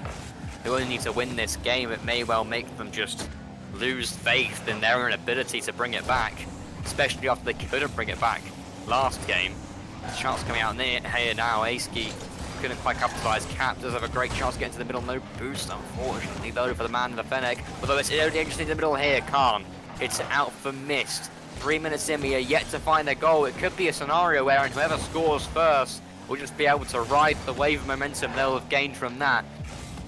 who only need to win this game, it may well make them just lose faith in their own ability to bring it back, especially after they couldn't bring it back last game. Chance coming out here now. Aski couldn't quite capitalise. Cap does have a great chance to get into the middle. No boost, unfortunately, though, for the man in the Fennec. Although it's only interesting in the middle here. Khan, it's out for missed. 3 minutes in, we are yet to find a goal. It could be a scenario where whoever scores first will just be able to ride the wave of momentum they'll have gained from that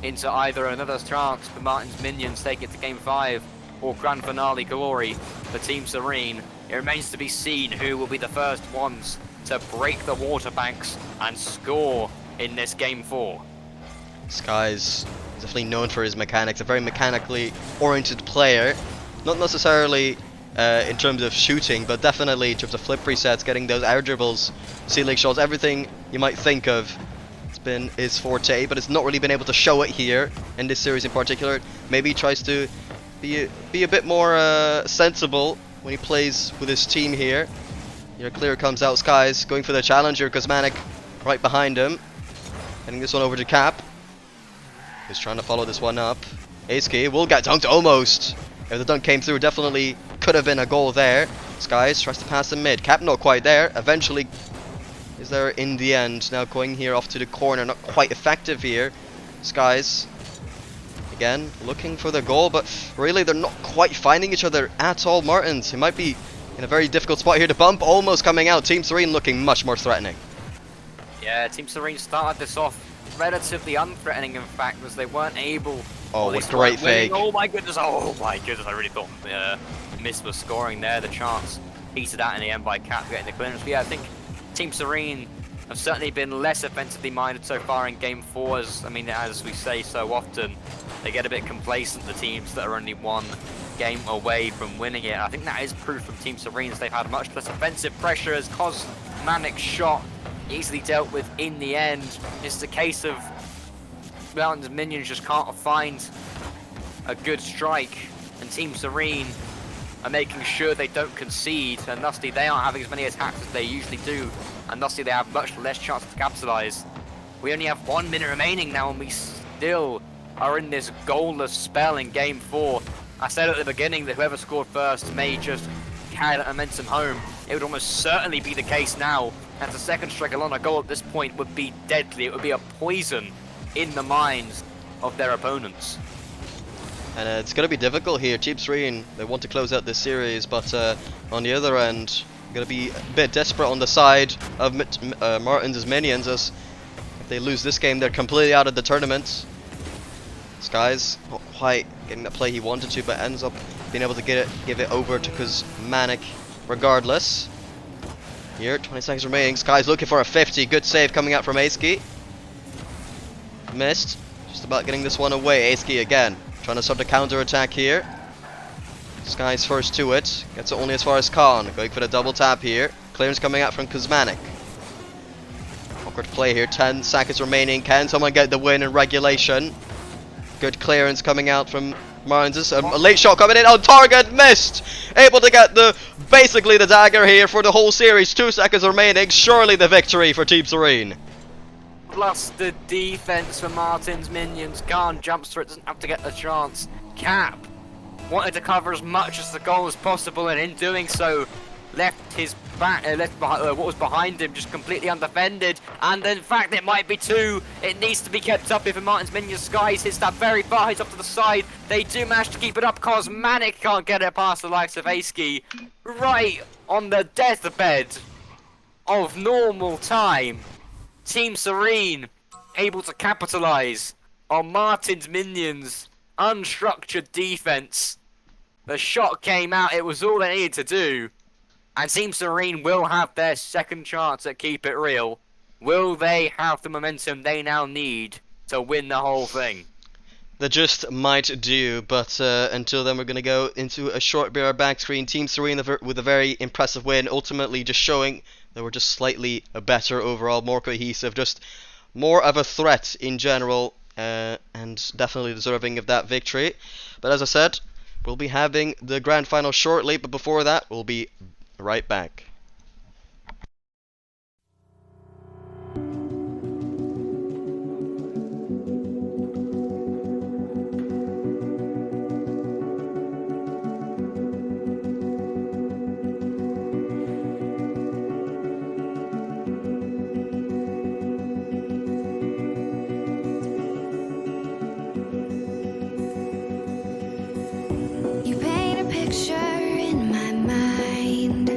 into either another chance for Martin's minions, take it to Game 5, or grand finale glory for Team Serene. It remains to be seen who will be the first ones to break the water banks and score in this Game 4. Skies is definitely known for his mechanics, a very mechanically oriented player. Not necessarily in terms of shooting, but definitely in terms of flip resets, getting those air dribbles, ceiling shots, everything you might think of. It's been his forte, but it's not really been able to show it here in this series in particular. Maybe he tries to be a bit more sensible when he plays with his team here. Here, clear comes out. Skies going for the challenger. Kosmatic right behind him. Getting this one over to Cap. He's trying to follow this one up. Aski will get dunked almost. If the dunk came through, definitely could have been a goal there. Skies tries to pass in mid. Cap not quite there. Eventually is there in the end. Now going here off to the corner. Not quite effective here. Skies again looking for the goal, but really they're not quite finding each other at all. Martins, he might be in a very difficult spot here to bump. Almost coming out. Team Serene looking much more threatening. Yeah, Team Serene started this off relatively unthreatening, in fact, as they weren't able. Oh, what great fake. Oh my goodness, I really thought Miss was scoring there. The chance petered out in the end by Cap getting the clearance. But yeah, I think Team Serene have certainly been less offensively minded so far in Game 4. As we say so often, they get a bit complacent, the teams that are only 1 game away from winning it. I think that is proof from Team Serene as they've had much less offensive pressure as Cosmanic's shot easily dealt with in the end. It's a case of Mountain's minions just can't find a good strike, and Team Serene are making sure they don't concede, and thusly they aren't having as many attacks as they usually do, and thusly they have much less chance to capitalize. We only have 1 minute remaining now, and we still are in this goalless spell in Game 4. I said at the beginning that whoever scored first may just carry that momentum home. It would almost certainly be the case now, as the second strike along a goal at this point would be deadly. It would be a poison in the minds of their opponents. And it's going to be difficult here. Team Serene, they want to close out this series, but on the other end, going to be a bit desperate on the side of Martins' minions, as if they lose this game, they're completely out of the tournament. Skies not quite getting the play he wanted to, but ends up being able to give it over to Kuzmanic regardless. Here, 20 seconds remaining. Skies looking for a 50. Good save coming out from Aeski. Missed. Just about getting this one away. Aeski again. Trying to start the counter attack here. Skies first to it. Gets it only as far as Khan. Going for the double tap here. Clearance coming out from Kuzmanic. Awkward play here. 10 seconds remaining. Can someone get the win in regulation? Good clearance coming out from Martins. A late shot coming in on target. Missed. Able to get basically the dagger here for the whole series. 2 seconds remaining. Surely the victory for Team Serene. Plus the defense for Martin's minions. Khan jumps through it, doesn't have to get the chance. Cap wanted to cover as much as the goal as possible, and in doing so, left his back, what was behind him just completely undefended. And in fact, it might be 2. It needs to be kept up if Martin's minions. Skies hits that very far, he's up to the side. They do manage to keep it up. Cosmanic can't get it past the likes of Aeski. Right on the deathbed of normal time. Team Serene able to capitalize on Martin's minions' unstructured defense. The shot came out, it was all they needed to do. And Team Serene will have their second chance at Keep It Real. Will they have the momentum they now need to win the whole thing? They just might do, but until then we're going to go into a short bit of our back screen. Team Serene with a very impressive win, ultimately just showing they were just slightly better overall, more cohesive, just more of a threat in general, and definitely deserving of that victory. But as I said, we'll be having the grand final shortly, but before that, we'll be right back. You paint a picture in my mind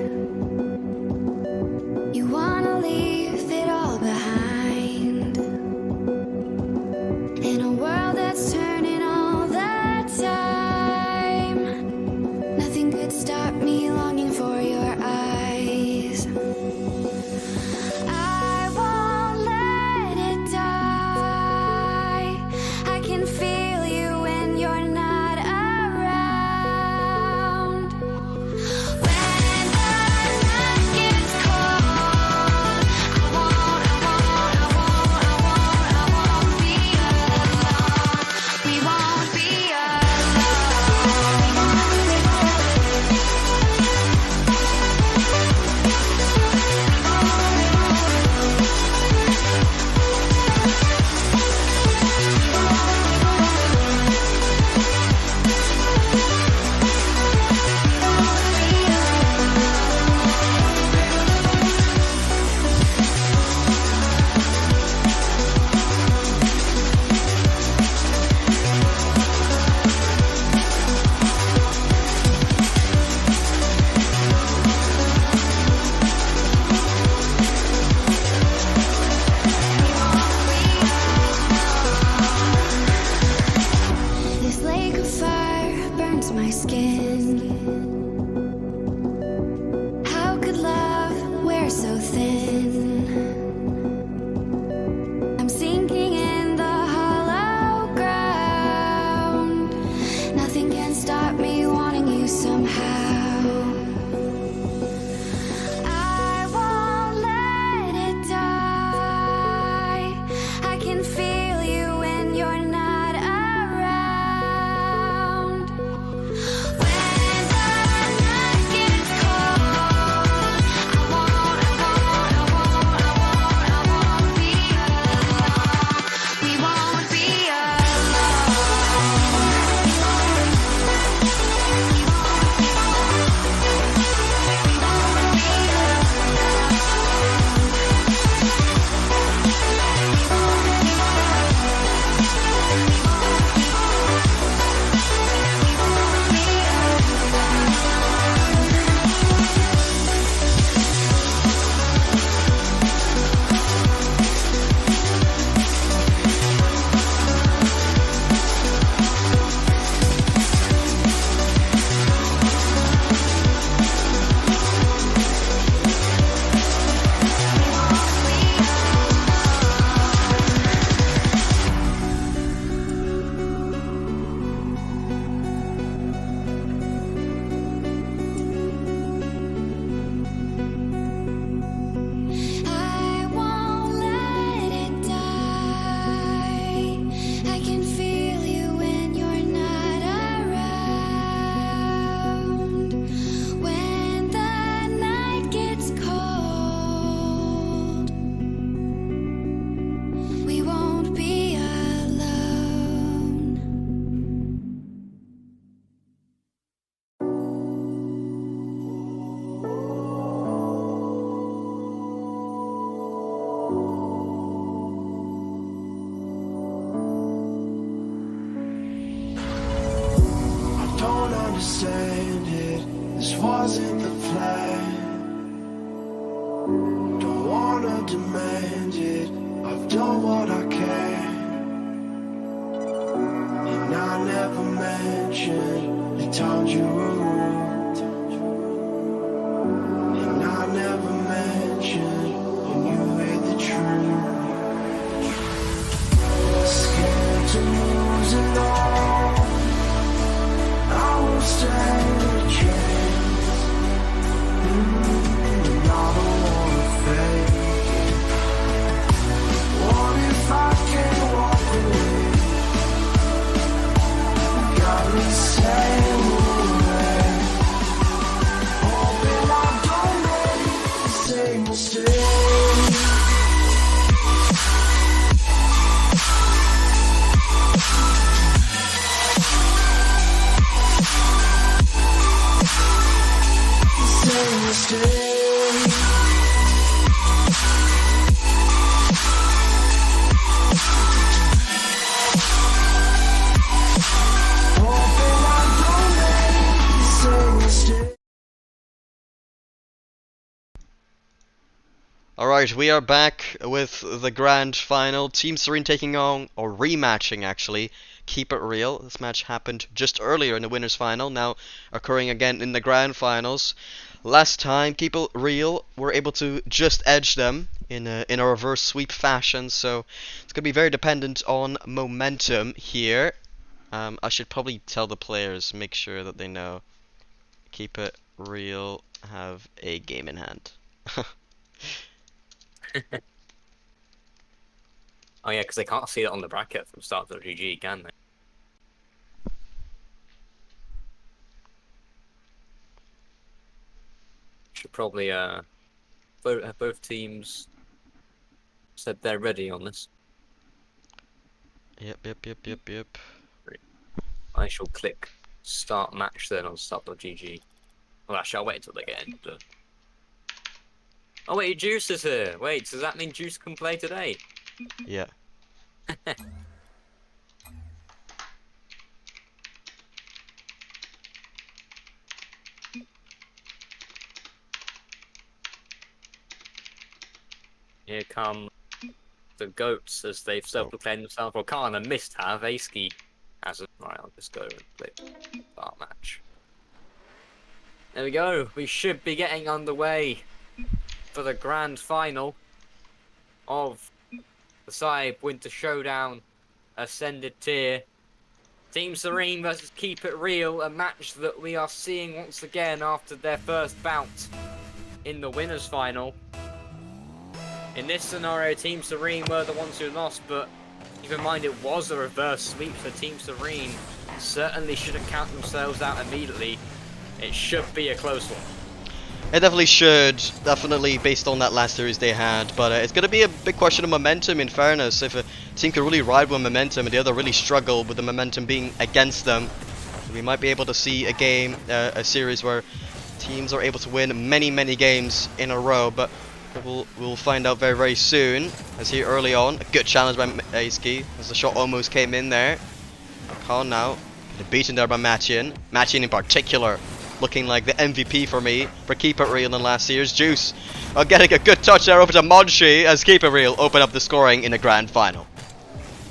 I don't understand it. This wasn't the plan. Don't wanna demand it. I've done what I can. And I never mentioned the times you were rude. And I never mentioned when you hid the truth. Scared to lose it all. I will stand a chance. And I don't wanna fake it. What if I can't walk away? Got me saying away. Hoping I don't make the same mistake. Same mistake. Hoping I don't make the same mistake. Alright, we are back with the grand final. Team Serene taking on, or rematching actually, Keep It Real. This match happened just earlier in the winners final, now occurring again in the grand finals. Last time, Keep It Real were able to just edge them in a reverse sweep fashion, so it's going to be very dependent on momentum here. I should probably tell the players, make sure that they know. Keep It Real have a game in hand. Oh yeah, because they can't see it on the bracket from start.gg, can they? Should probably have both teams said they're ready on this. Yep. I shall click start match then on start.gg. Well, actually, I'll wait until they get in. Oh wait, Juice is here. Wait, does that mean Juice can play today? Yeah. Here come the goats as they've self-proclaimed themselves. Well, kind of missed have. Aski hasn't. Right, I'll just go and click start match. There we go. We should be getting underway for the grand final of the Saib Winter Showdown Ascended Tier. Team Serene versus Keep It Real, a match that we are seeing once again after their first bout in the winners final. In this scenario, Team Serene were the ones who lost, but keep in mind it was a reverse sweep, so Team Serene certainly shouldn't count themselves out immediately. It should be a close one. It definitely should, definitely based on that last series they had, but it's going to be a big question of momentum in fairness. If a team could really ride with momentum and the other really struggle with the momentum being against them, we might be able to see a game, a series where teams are able to win many games in a row, but we'll find out very soon. As here early on, a good challenge by Aski as the shot almost came in there. Khan now getting beaten there by Machin. Machin in particular looking like the MVP for me for Keep It Real in last year's Juice. Getting a good touch there over to Monshi as Keep It Real open up the scoring in the grand final.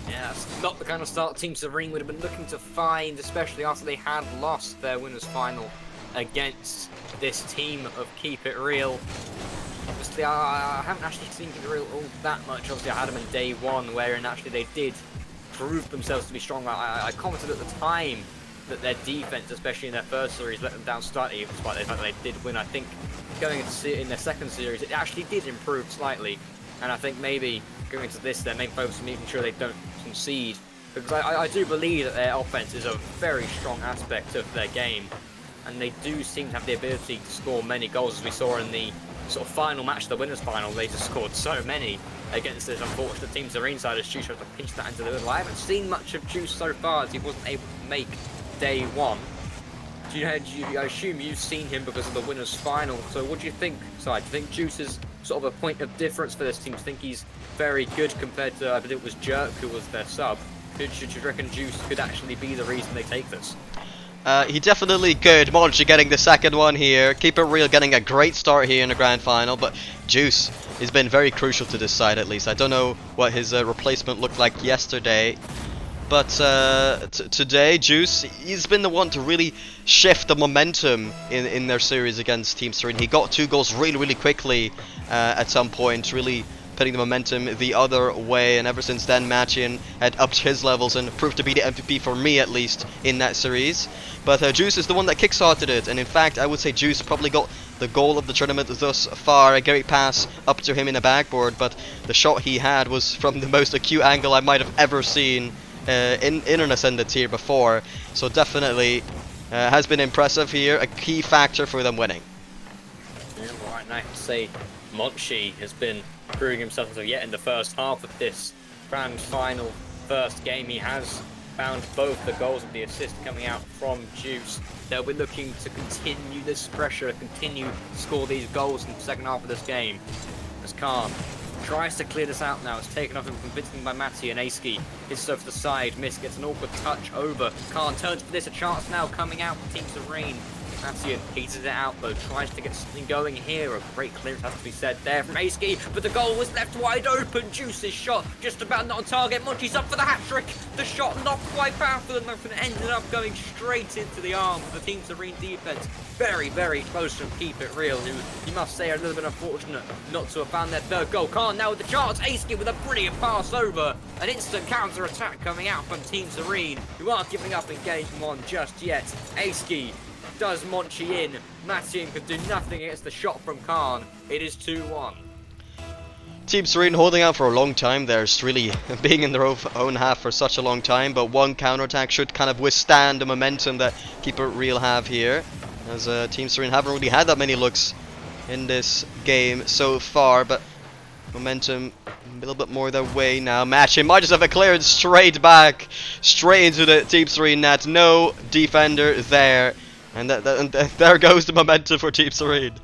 Yeah, that's not the kind of start Team Serene would have been looking to find, especially after they had lost their winners final against this team of Keep It Real. Obviously, I haven't actually seen Keep It Real all that much. Obviously, I had them in day one, wherein actually they did prove themselves to be strong. I commented at the time that their defense, especially in their first series, let them down slightly, despite the fact that they did win. I think going into in their second series, it actually did improve slightly, and I think maybe going into this, their main focus is making sure they don't concede, because I do believe that their offense is a very strong aspect of their game, and they do seem to have the ability to score many goals, as we saw in the sort of final match, the winners' final. They just scored so many against this unfortunate Team Serene side as Juice had to pinch that into the middle. I haven't seen much of Juice so far, as he wasn't able to make day one. I assume you've seen him because of the winners' final. So what do you think, Si? Do you think Juice is sort of a point of difference for this team. I think he's very good compared to, I believe it was Jerk who was their sub. Should you reckon Juice could actually be the reason they take this? He definitely could. Monchi getting the second one here. Keep It Real getting a great start here in the grand final, but Juice has been very crucial to this side at least. I don't know what his replacement looked like yesterday, but today Juice, he's been the one to really shift the momentum in their series against Team Serene. He got 2 goals really quickly at some point, really putting the momentum the other way, and ever since then Machin had upped his levels and proved to be the MVP for me at least in that series. But Juice is the one that kickstarted it, and in fact I would say Juice probably got the goal of the tournament thus far. A great pass up to him in the backboard, but the shot he had was from the most acute angle I might have ever seen in an Ascended tier before, so definitely has been impressive here, a key factor for them winning. Yeah, right, and I have to say Monchi has been proving himself as of yet in the first half of this grand final first game. He has found both the goals and the assist coming out from Juice. They'll be looking to continue this pressure, continue to score these goals in the second half of this game. As Khan tries to clear this out now, it's taken off him convincingly by Matty, and Aski hits over the side. Miss gets an awkward touch over. Khan turns for this, a chance now coming out for Team Serene. Matthew heats it out though, tries to get something going here. A great clearance has to be said there from Aski, but the goal was left wide open. Juice's shot just about not on target. Monchi's up for the hat-trick. The shot not quite powerful enough and ended up going straight into the arms of the Team Serene defense. Very close from Keep It Real, who you must say are a little bit unfortunate not to have found their third goal. Khan now with the chance. Aski with a brilliant pass over. An instant counter-attack coming out from Team Serene, who aren't giving up in game 1 just yet. Aski does Monchi in. Mattian could do nothing against the shot from Khan. It is 2-1. Team Serene holding out for a long time there, really being in their own half for such a long time, but one counterattack should kind of withstand the momentum that Keep It Real have here, as Team Serene haven't really had that many looks in this game so far, but momentum a little bit more their way now. Matchin might just have a clearance straight back, straight into the Team Serene net. No defender there. And there goes the momentum for Team Serene.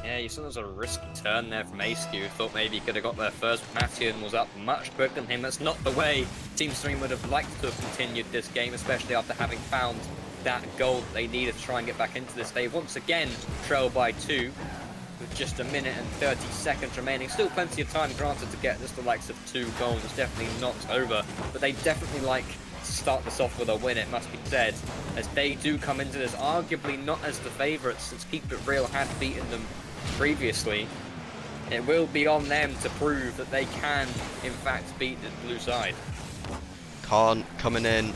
Yeah, you saw there was a risky turn there from Aski, who thought maybe he could have got there first. Mattian was up much quicker than him. That's not the way Team Serene would have liked to have continued this game, especially after having found that goal that they needed to try and get back into this. They once again trail by 2 with just 1 minute and 30 seconds remaining. Still plenty of time granted to get just the likes of 2 goals. It's definitely not over, but they definitely like to start this off with a win, it must be said, as they do come into this arguably not as the favourites, since Keep It Real had beaten them previously. It will be on them to prove that they can in fact beat the blue side. Khan coming in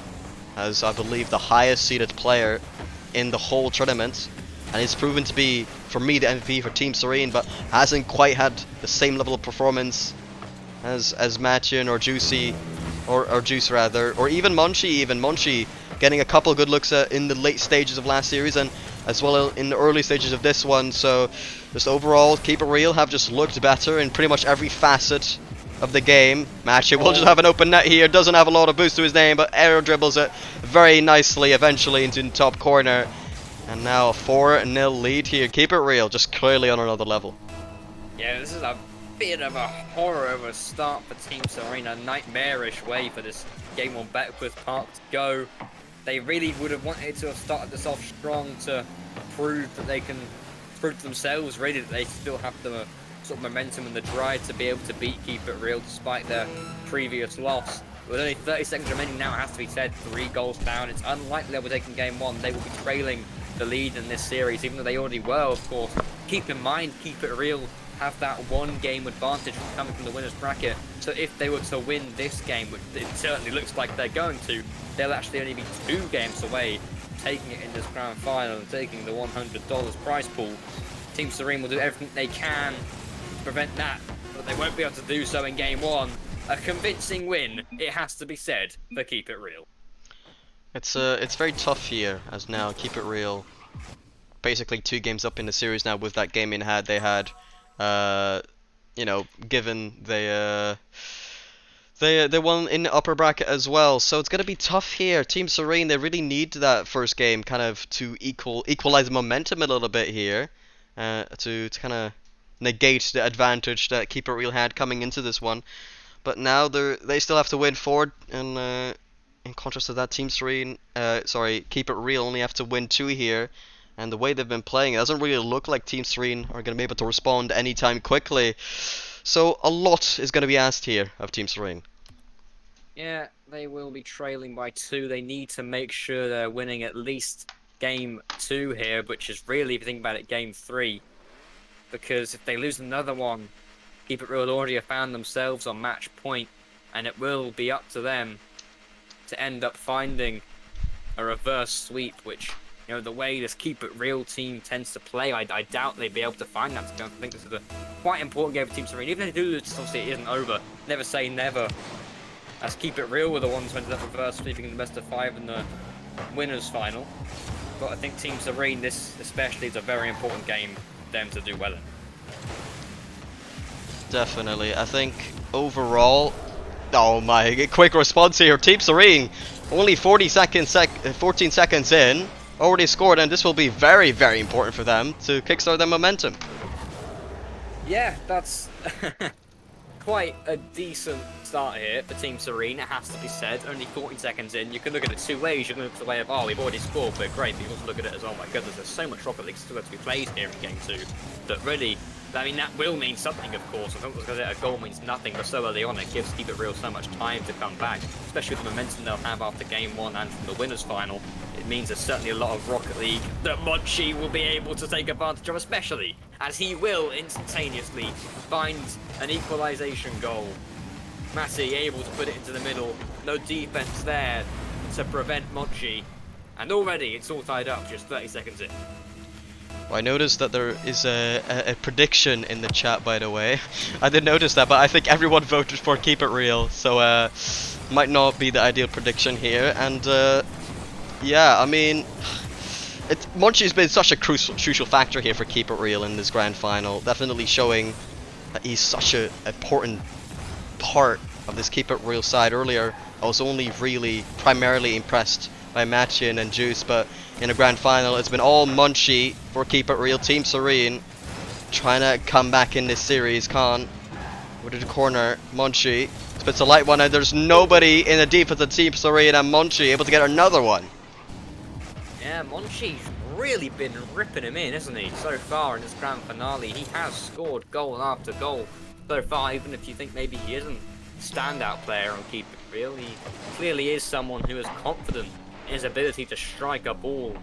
as I believe the highest seeded player in the whole tournament, and he's proven to be, for me, the MVP for Team Serene, but hasn't quite had the same level of performance as Matchin or Juicy, or Juice rather, or even Monchi. Monchi getting a couple good looks in the late stages of last series, and as well in the early stages of this one. So just overall, Keep It Real have just looked better in pretty much every facet of the game. Matchin will just have an open net here, doesn't have a lot of boost to his name, but aero dribbles it very nicely eventually into the top corner. And now a 4-0 lead here. Keep It Real just clearly on another level. Yeah, this is a bit of a horror of a start for Team Serene, a nightmarish way for this game on Beckwith Park to go. They really would have wanted to have started this off strong to prove that they can prove to themselves really that they still have the sort of momentum and the drive to be able to beat Keep It Real despite their previous loss. With only 30 seconds remaining now, it has to be said, 3 goals down. It's unlikely they'll be taking game 1. They will be trailing the lead in this series, even though they already were, of course. Keep in mind, Keep It Real have that 1 game advantage coming from the winner's bracket. So if they were to win this game, which it certainly looks like they're going to, they'll actually only be 2 games away from taking it in this grand final and taking the $100 prize pool. Team Serene will do everything they can to prevent that, but they won't be able to do so in game 1. A convincing win, it has to be said, for Keep It Real. It's very tough here, as now Keep It Real basically 2 games up in the series now with that game in hand. They had you know, given they won in the upper bracket as well, so it's gonna be tough here. Team Serene, they really need that first game kind of to equalize the momentum a little bit here, to kind of negate the advantage that Keep It Real had coming into this one. But now they still have to win forward, and in contrast to that, Team Serene, Keep It Real only have to win 2 here. And the way they've been playing, it doesn't really look like Team Serene are going to be able to respond anytime quickly. So a lot is going to be asked here of Team Serene. Yeah, they will be trailing by 2. They need to make sure they're winning at least game 2 here, which is really, if you think about it, game 3. Because if they lose another one, Keep It Real already have found themselves on match point, and it will be up to them to end up finding a reverse sweep, which, you know, the way this Keep It Real team tends to play, I doubt they'd be able to find that. I think this is a quite important game for Team Serene. Even if they do lose, obviously it isn't over. Never say never. As Keep It Real were the ones who ended up reverse sweeping in the best of 5 in the winners final. But I think Team Serene, this especially, is a very important game for them to do well in. Definitely. I think overall, oh my, quick response here. Team Serene, only 14 seconds in, already scored, and this will be very, very important for them to kickstart their momentum. Yeah, that's quite a decent start here for Team Serene, it has to be said. Only 14 seconds in. You can look at it 2 ways. You can look at the way of, oh, we've already scored, but great. But you also look at it as, oh my goodness, there's so much Rocket League still to be played here in game 2. That really, I mean, that will mean something, of course. I don't because a goal means nothing, but so early on it gives Keep It Real so much time to come back, especially with the momentum they'll have after game 1 and from the winners final. It means there's certainly a lot of Rocket League that Monchi will be able to take advantage of, especially as he will instantaneously find an equalisation goal. Matty able to put it into the middle, no defense there to prevent Monchi, and already it's all tied up just 30 seconds in. Well, I noticed that there is a prediction in the chat, by the way. I didn't notice that, but I think everyone voted for Keep It Real, so might not be the ideal prediction here. And yeah, I mean, Monchi's been such a crucial factor here for Keep It Real in this grand final, definitely showing that he's such an important part of this Keep It Real side. Earlier, I was only really primarily impressed by Machin and Juice, but in the grand final, it's been all Munchie for Keep It Real. Team Serene trying to come back in this series. Khan over to the corner. Munchie spits a light one, and there's nobody in the defense of Team Serene, and Munchie able to get another one. Yeah, Monchi's really been ripping him in, isn't he? So far in this grand finale, he has scored goal after goal so far, even if you think maybe he isn't a standout player on Keep It Real. He clearly is someone who is confident in his ability to strike a ball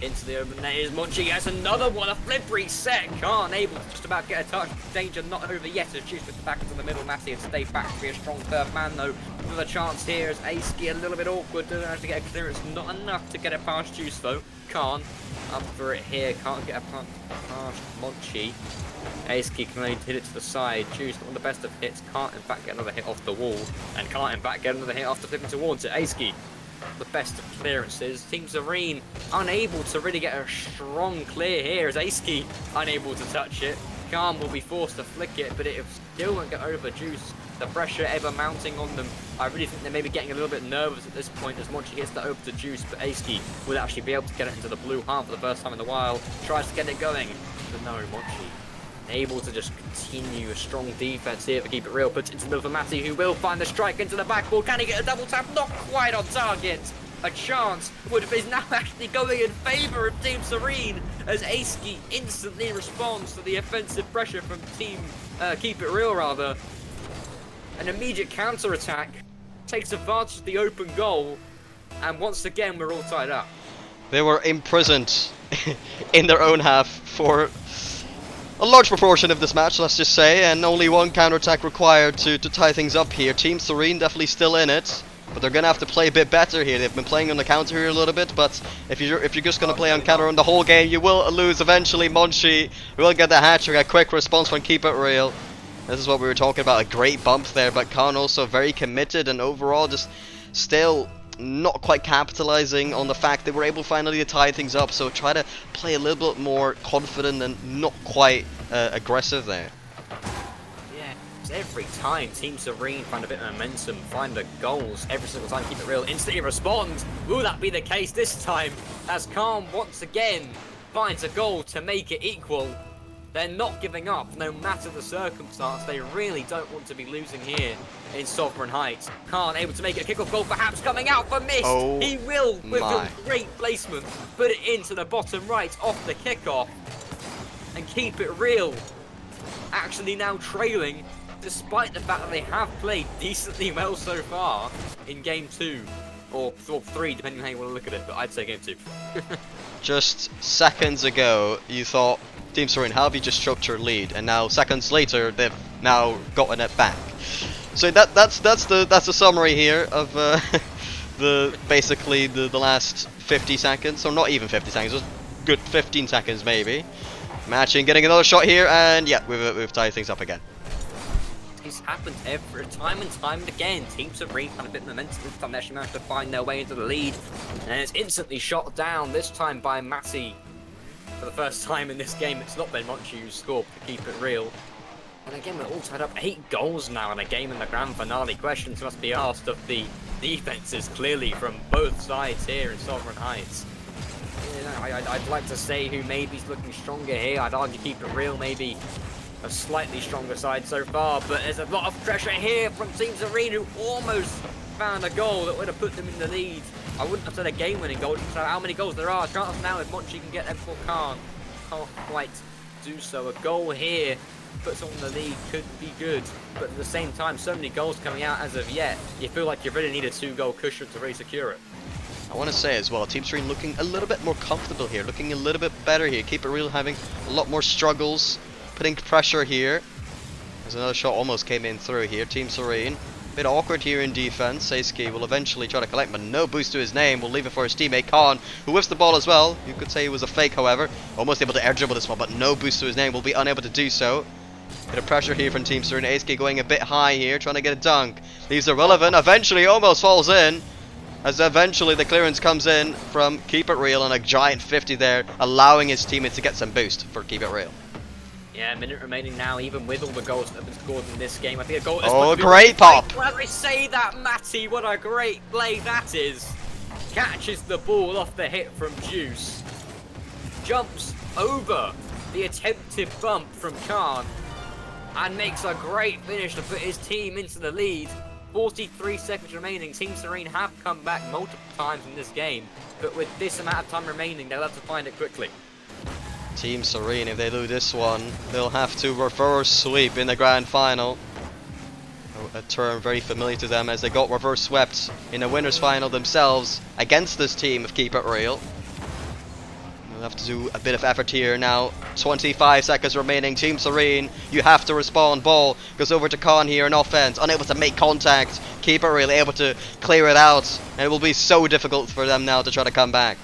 into the open net. Is Munchie has another one, a flip reset. Khan able to just about get a touch. Danger not over yet as Juice puts it back into the middle. Massey has stayed back to be a strong third man though. Another chance here as Aski a little bit awkward, doesn't have to get a clearance, not enough to get it past Juice though. Khan up for it here, can't get a punt past Monchi. Aski can only hit it to the side. Juice not the best of hits, can't in fact get another hit off the wall, and can't in fact get another hit after flipping towards it. Aski the best of clearances. Team Serene unable to really get a strong clear here as Aski unable to touch it. Khan will be forced to flick it, but it still won't get over Juice. The pressure ever mounting on them. I really think they're maybe getting a little bit nervous at this point as Monchi hits that over to Juice, but Aski will actually be able to get it into the blue half for the first time in a while. Tries to get it going, but no, Monchi able to just continue a strong defense here for Keep It Real. Puts it into the middle for Matty, who will find the strike into the backboard. Can he get a double tap? Not quite on target. A chance is now actually going in favour of Team Serene as Aski instantly responds to the offensive pressure from Team Keep It Real rather. An immediate counter attack takes advantage of the open goal, and once again we're all tied up. They were imprisoned in their own half for a large proportion of this match, let's just say, and only one counterattack required to tie things up here. Team Serene definitely still in it, but they're gonna have to play a bit better here. They've been playing on the counter here a little bit, but if you're just gonna play on counter on the whole game, you will lose eventually. Monchi will get the hat-trick, a quick response from Keep It Real. This is what we were talking about, a great bump there, but Khan also very committed and overall just still not quite capitalizing on the fact that we're able finally to tie things up. So try to play a little bit more confident and not quite aggressive there. Yeah, it's every time Team Serene find a bit of momentum, find the goals, every single time Keep It Real instantly respond. Will that be the case this time as Khan once again finds a goal to make it equal? They're not giving up, no matter the circumstance. They really don't want to be losing here in Sovereign Heights. Khan able to make it a kickoff goal, perhaps coming out for missed. Oh He will, with my. a great placement, put it into the bottom right off the kickoff and keep it real. Actually now trailing, despite the fact that they have played decently well so far in game 2. Or 3, depending on how you want to look at it, but I'd say game 2. Just seconds ago, you thought Team Serene, how have you just choked your lead? And now seconds later, they've now gotten it back. So that's the summary here of basically the last 50 seconds, or not even 50 seconds, just good 15 seconds maybe. Matching, getting another shot here, and yeah, we've tied things up again. It's happened every time and time again. Team Serene had a bit of momentum this time. They actually managed to find their way into the lead, and it's instantly shot down. This time by Matty. For the first time in this game, it's not been Monchi who scored to keep it real. And again, we're all tied up 8 goals now in a game in the grand finale. Questions must be asked of the defenses clearly from both sides here in Sovereign Heights. I'd like to say who maybe's looking stronger here. I'd argue keep it real, maybe a slightly stronger side so far, but there's a lot of pressure here from Team Serene, who almost found a goal that would have put them in the lead. I wouldn't have said a game-winning goal, just how many goals there are. Chance now if Monchi can get them before Khan. Can't quite do so. A goal here puts on the lead, could be good, but at the same time, so many goals coming out as of yet, you feel like you really need a 2-goal cushion to really secure it. I want to say as well, Team Serene looking a little bit more comfortable here, looking a little bit better here. Keep it real, having a lot more struggles, putting pressure here. There's another shot almost came in through here. Team Serene, a bit awkward here in defense. Seiski will eventually try to collect, but no boost to his name. Will leave it for his teammate Khan, who whiffs the ball as well. You could say it was a fake, however. Almost able to air dribble this one, but no boost to his name. Will be unable to do so. Bit of pressure here from Team Serene. Seiski going a bit high here, trying to get a dunk. Leaves irrelevant. Eventually, almost falls in. As eventually the clearance comes in from Keep It Real, and a giant 50 there, allowing his teammate to get some boost for Keep It Real. Yeah, a minute remaining now, even with all the goals that have been scored in this game. I think a goal is... Oh, great pop! When I say that, Matty, what a great play that is. Catches the ball off the hit from Juice. Jumps over the attempted bump from Khan. And makes a great finish to put his team into the lead. 43 seconds remaining. Team Serene have come back multiple times in this game, but with this amount of time remaining, they'll have to find it quickly. Team Serene, if they lose this one, they'll have to reverse sweep in the grand final. A term very familiar to them, as they got reverse swept in the winners final themselves against this team of Keep It Real. We'll have to do a bit of effort here now. 25 seconds remaining. Team Serene, you have to respond. Ball goes over to Khan here in offense. Unable to make contact. Keep It Real able to clear it out. And it will be so difficult for them now to try to come back.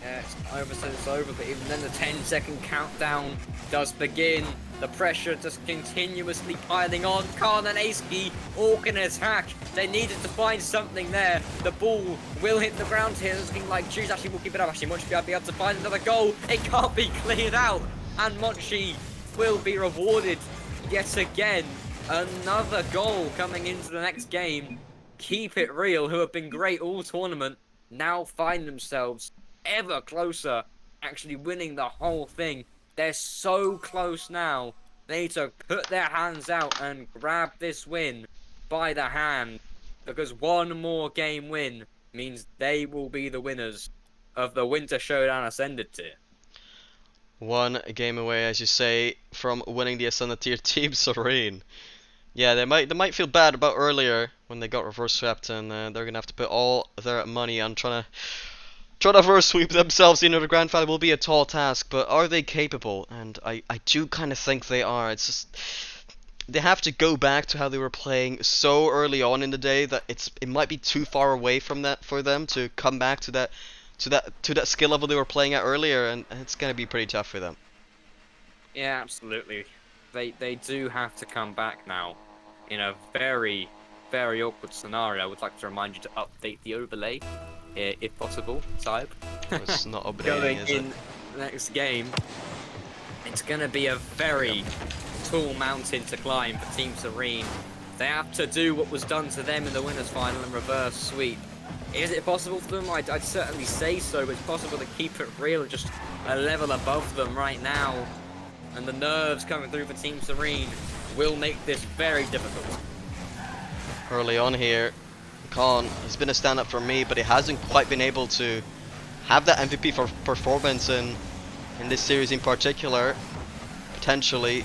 Yeah, it's over, so it's over, but even then the 10-second countdown does begin. The pressure just continuously piling on. Khan and Aski all can attack. They needed to find something there. The ball will hit the ground here. It's looking like Juice actually will keep it up. Actually, Monchi will be able to find another goal. It can't be cleared out. And Monchi will be rewarded yet again. Another goal coming into the next game. Keep It Real, who have been great all tournament, now find themselves ever closer actually winning the whole thing. They're so close now. They need to put their hands out and grab this win by the hand, because one more game win means they will be the winners of the Winter Showdown Ascended tier. One game away, as you say, from winning the Ascended tier. Team Serene. Yeah, they might feel bad about earlier when they got reverse swept, and they're gonna have to put all their money on trying to reverse sweep themselves into the grand final. Will be a tall task, but are they capable? And I do kind of think they are. It's just they have to go back to how they were playing so early on in the day that it might be too far away from that for them to come back to that skill level they were playing at earlier, and it's gonna be pretty tough for them. Yeah, absolutely. They do have to come back now in a very, very awkward scenario. I would like to remind you to update the overlay, if possible, Saib. It's not updating, Going is in it? the next game, it's going to be a very tall mountain to climb for Team Serene. They have to do what was done to them in the winners final and reverse sweep. Is it possible for them? I'd certainly say so, but it's possible to keep it real, just a level above them right now. and the nerves coming through for Team Serene will make this very difficult. Early on here, Khan, he's been a stand-up for me, but he hasn't quite been able to have that MVP for performance in this series in particular. Potentially,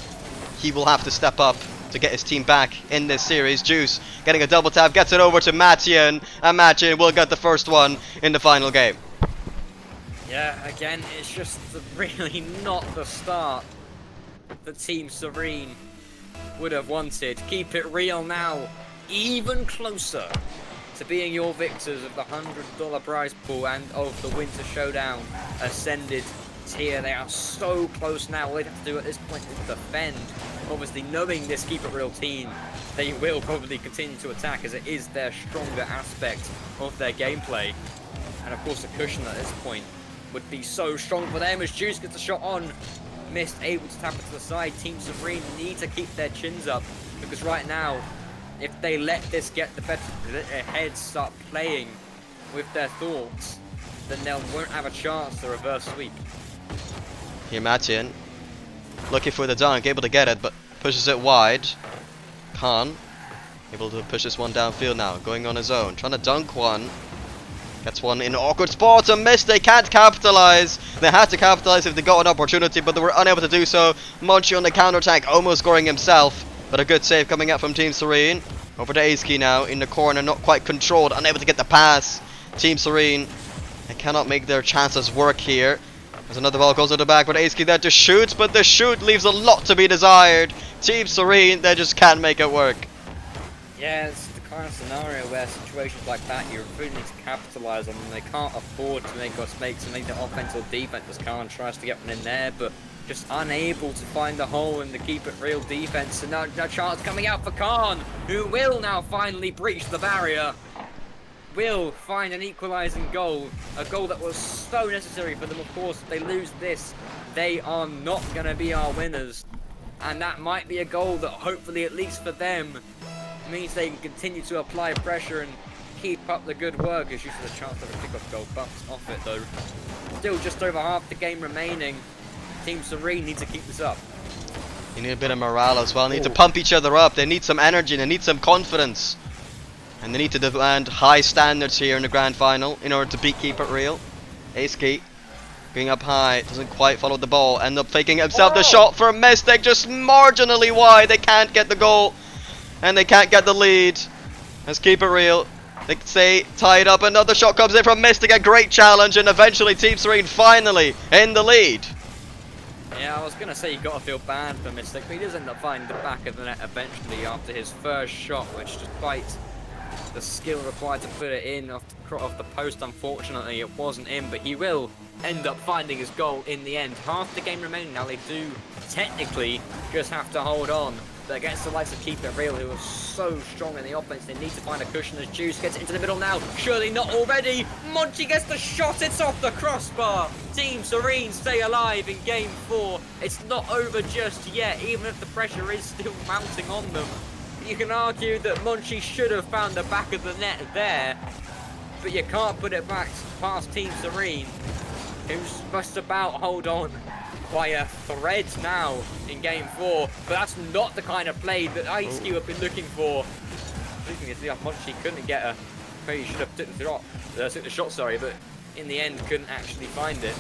he will have to step up to get his team back in this series. Juice getting a double tap, gets it over to Mathian, and Mathian will get the first one in the final game. Yeah, again, it's just really not the start that Team Serene would have wanted. Keep it real now, even closer to being your victors of the $100 prize pool and of the Winter Showdown Ascended tier. They are so close now. All they have to do at this point is defend. Obviously, knowing this Keep It Real team, they will probably continue to attack as it is their stronger aspect of their gameplay. And of course, the cushion at this point would be so strong for them as Juice gets a shot on. Mist able to tap it to the side. Team Serene need to keep their chins up because right now, if they let this get the better, let their heads start playing with their thoughts, then they won't have a chance to reverse sweep. Here Mathian, looking for the dunk, able to get it, but pushes it wide. Khan, able to push this one downfield now, going on his own, trying to dunk one. Gets one in awkward spots and missed. They can't capitalize. They had to capitalize if they got an opportunity, but they were unable to do so. Monchi on the counter-attack, almost scoring himself. But a good save coming out from Team Serene. Over to Aski now in the corner, not quite controlled, unable to get the pass. Team Serene, they cannot make their chances work here. As another ball goes to the back, but Aski there to shoot, but the shoot leaves a lot to be desired. Team Serene, they just can't make it work. Yeah, it's the kind of scenario where situations like that, you really need to capitalise on them. They can't afford to make mistakes and make the offense or defense. As Khan tries to get one in there, but just unable to find the hole in the Keep It Real defense. And now no chance coming out for Khan, who will now finally breach the barrier. Will find an equalising goal, a goal that was so necessary for them. Of course, if they lose this, they are not going to be our winners. And that might be a goal that hopefully, at least for them, means they can continue to apply pressure and keep up the good work. As usually the chance of a kickoff goal bumps off it though. Still just over half the game remaining. Team Serene need to keep this up. You need a bit of morale as well. They need to pump each other up. They need some energy. They need some confidence. And they need to demand high standards here in the grand final in order to beat Keep It Real. Aski being up high, doesn't quite follow the ball. End up faking himself. The shot for a mistake, just marginally wide. They can't get the goal. And they can't get the lead. Let's Keep It Real. They stay tied up. Another shot comes in from Mystic. A great challenge. And eventually Team Serene finally in the lead. Yeah, I was going to say you got to feel bad for Mystic, but he does end up finding the back of the net eventually after his first shot, which despite the skill required to put it in off the post, unfortunately it wasn't in, but he will end up finding his goal in the end. Half the game remaining now. They do technically just have to hold on. But against the likes of Keep It Real, who are so strong in the offense, they need to find a cushion as Juice gets it into the middle now. Surely not already. Monchi gets the shot. It's off the crossbar. Team Serene stay alive in Game 4. It's not over just yet, even if the pressure is still mounting on them. You can argue that Monchi should have found the back of the net there, but you can't put it back past Team Serene, who's just about hold on by a thread now in Game 4, but that's not the kind of play that Ice Cube have been looking for. Looking to see if Monchi couldn't get a, maybe he should have took the shot, sorry, but in the end couldn't actually find it.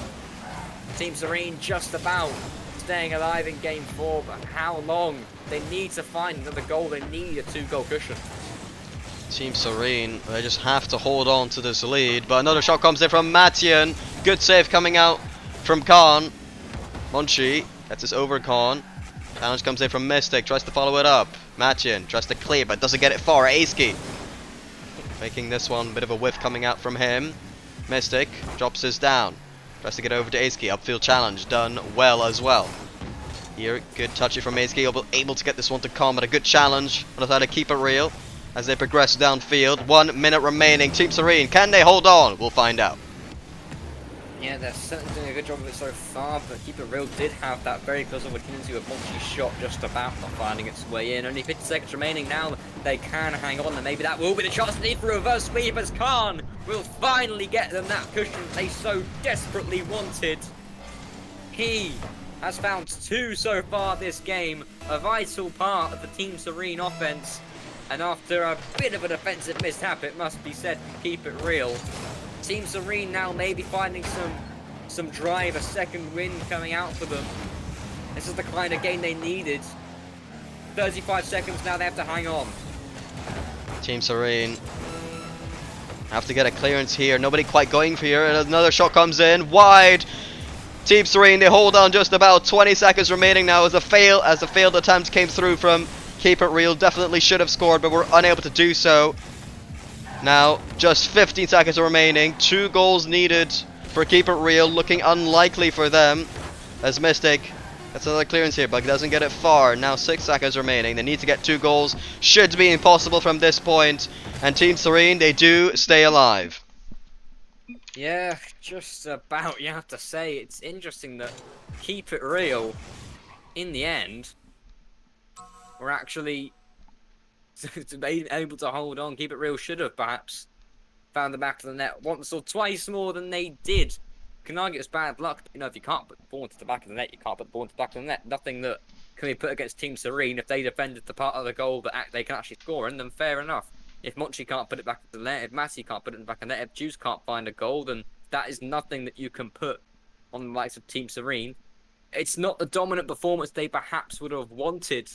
Team Serene just about staying alive in Game 4, but how long? They need to find another goal. They need a 2-goal cushion. Team Serene, they just have to hold on to this lead, but another shot comes in from Mathian. Good save coming out from Khan. Monchi gets this over Khan. Challenge comes in from Mystic, tries to follow it up. Mathian tries to clear, but doesn't get it far. Aski making this one, bit of a whiff coming out from him. Mystic drops this down, tries to get over to Aski. Upfield challenge done well as well. Here, good touchy from Aski, able to get this one to Khan, but a good challenge. But how to Keep It Real as they progress downfield. 1 minute remaining. Team Serene, can they hold on? We'll find out. Yeah, they're certainly doing a good job of it so far, but Keep It Real did have that very close opportunity with Monchi's shot just about not finding its way in. Only 50 seconds remaining now. They can hang on, and maybe that will be the chance they need for a reverse sweep as Khan will finally get them that cushion they so desperately wanted. He has found 2 so far this game, a vital part of the Team Serene offense. And after a bit of a defensive mishap, it must be said, keep it real. Team Serene now maybe finding some drive, a second win coming out for them. This is the kind of game they needed. 35 seconds now, they have to hang on. Team Serene have to get a clearance here. Nobody quite going for here. And another shot comes in wide. Team Serene, they hold on just about 20 seconds remaining now as the failed attempt came through from Keep It Real. Definitely should have scored, but were unable to do so. Now, just 15 seconds remaining. 2 goals needed for Keep It Real. Looking unlikely for them as Mystic gets another clearance here, but doesn't get it far. Now 6 seconds remaining. They need to get 2 goals. Should be impossible from this point. And Team Serene, they do stay alive. Yeah, just about, you have to say. It's interesting that Keep It Real, in the end, were actually able to hold on. Keep It Real should have perhaps found the back of the net once or twice more than they did. Can argue it's bad luck, but, you know, if you can't put the ball into the back of the net, you can't put the ball into the back of the net. Nothing that can be put against Team Serene. If they defended the part of the goal that they can actually score in, then fair enough. If Monchi can't put it back into the net, if Massey can't put it in the back of the net, if Juice can't find a goal, then that is nothing that you can put on the likes of Team Serene. It's not the dominant performance they perhaps would have wanted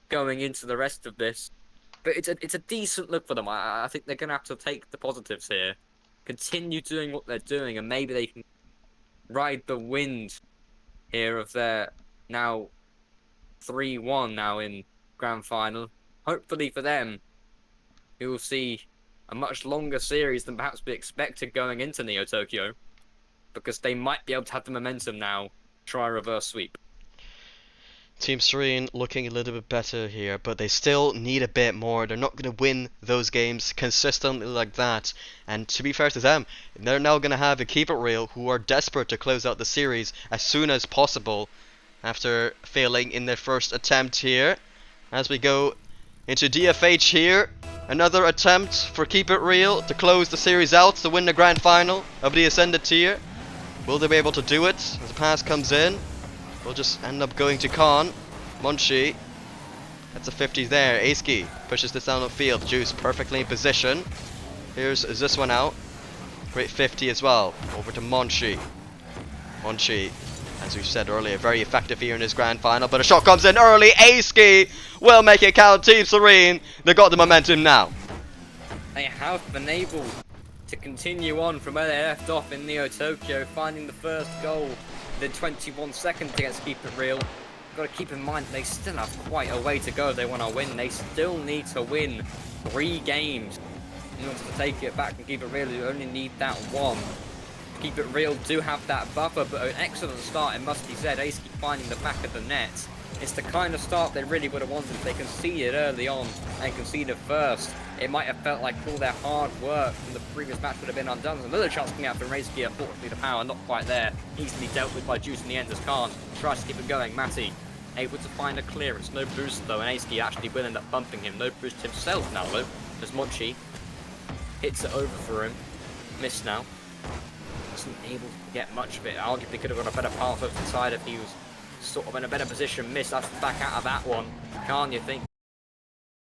going into the rest of this, but it's a decent look for them. I think they're going to have to take the positives here, continue doing what they're doing, and maybe they can ride the wind here of their now 3-1 now in grand final. Hopefully for them, we will see a much longer series than perhaps we expected going into Neo Tokyo, because they might be able to have the momentum now, try a reverse sweep. Team Serene looking a little bit better here, but they still need a bit more. They're not going to win those games consistently like that. And to be fair to them, they're now going to have a Keep It Real who are desperate to close out the series as soon as possible after failing in their first attempt here. As we go into DFH here, another attempt for Keep It Real to close the series out to win the grand final of the Ascended tier. Will they be able to do it as the pass comes in? We'll just end up going to Khan. Monchi. That's a 50 there. Aski pushes this down the field. Juice perfectly in position. Here's this one out. Great 50 as well. Over to Monchi. Monchi, as we said earlier, very effective here in his grand final. But a shot comes in early. Aski will make it count. Team Serene, they got the momentum now. They have been able to continue on from where they left off in Neo Tokyo, finding the first goal within 21 seconds against Keep It Real. Got to keep in mind they still have quite a way to go if they want to win. They still need to win 3 games in order to take it back and Keep It Real. You only need that one. Keep It Real do have that buffer, but an excellent start, it must be said. Ace keep finding the back of the net. It's the kind of start they really would have wanted. If they conceded early on and conceded first, it might have felt like all their hard work from the previous match would have been undone. There's another chance coming out from Reiki, unfortunately the power not quite there. Easily dealt with by Juice in the end as Khan tries to keep it going. Matty able to find a clearance. No boost though, and Aski actually will end up bumping him. No boost himself now though, as Monchi hits it over for him. Missed now. Wasn't able to get much of it. Arguably could have got a better pass over the side if he was sort of in a better position. Missed. That's back out of that one. Khan, you think,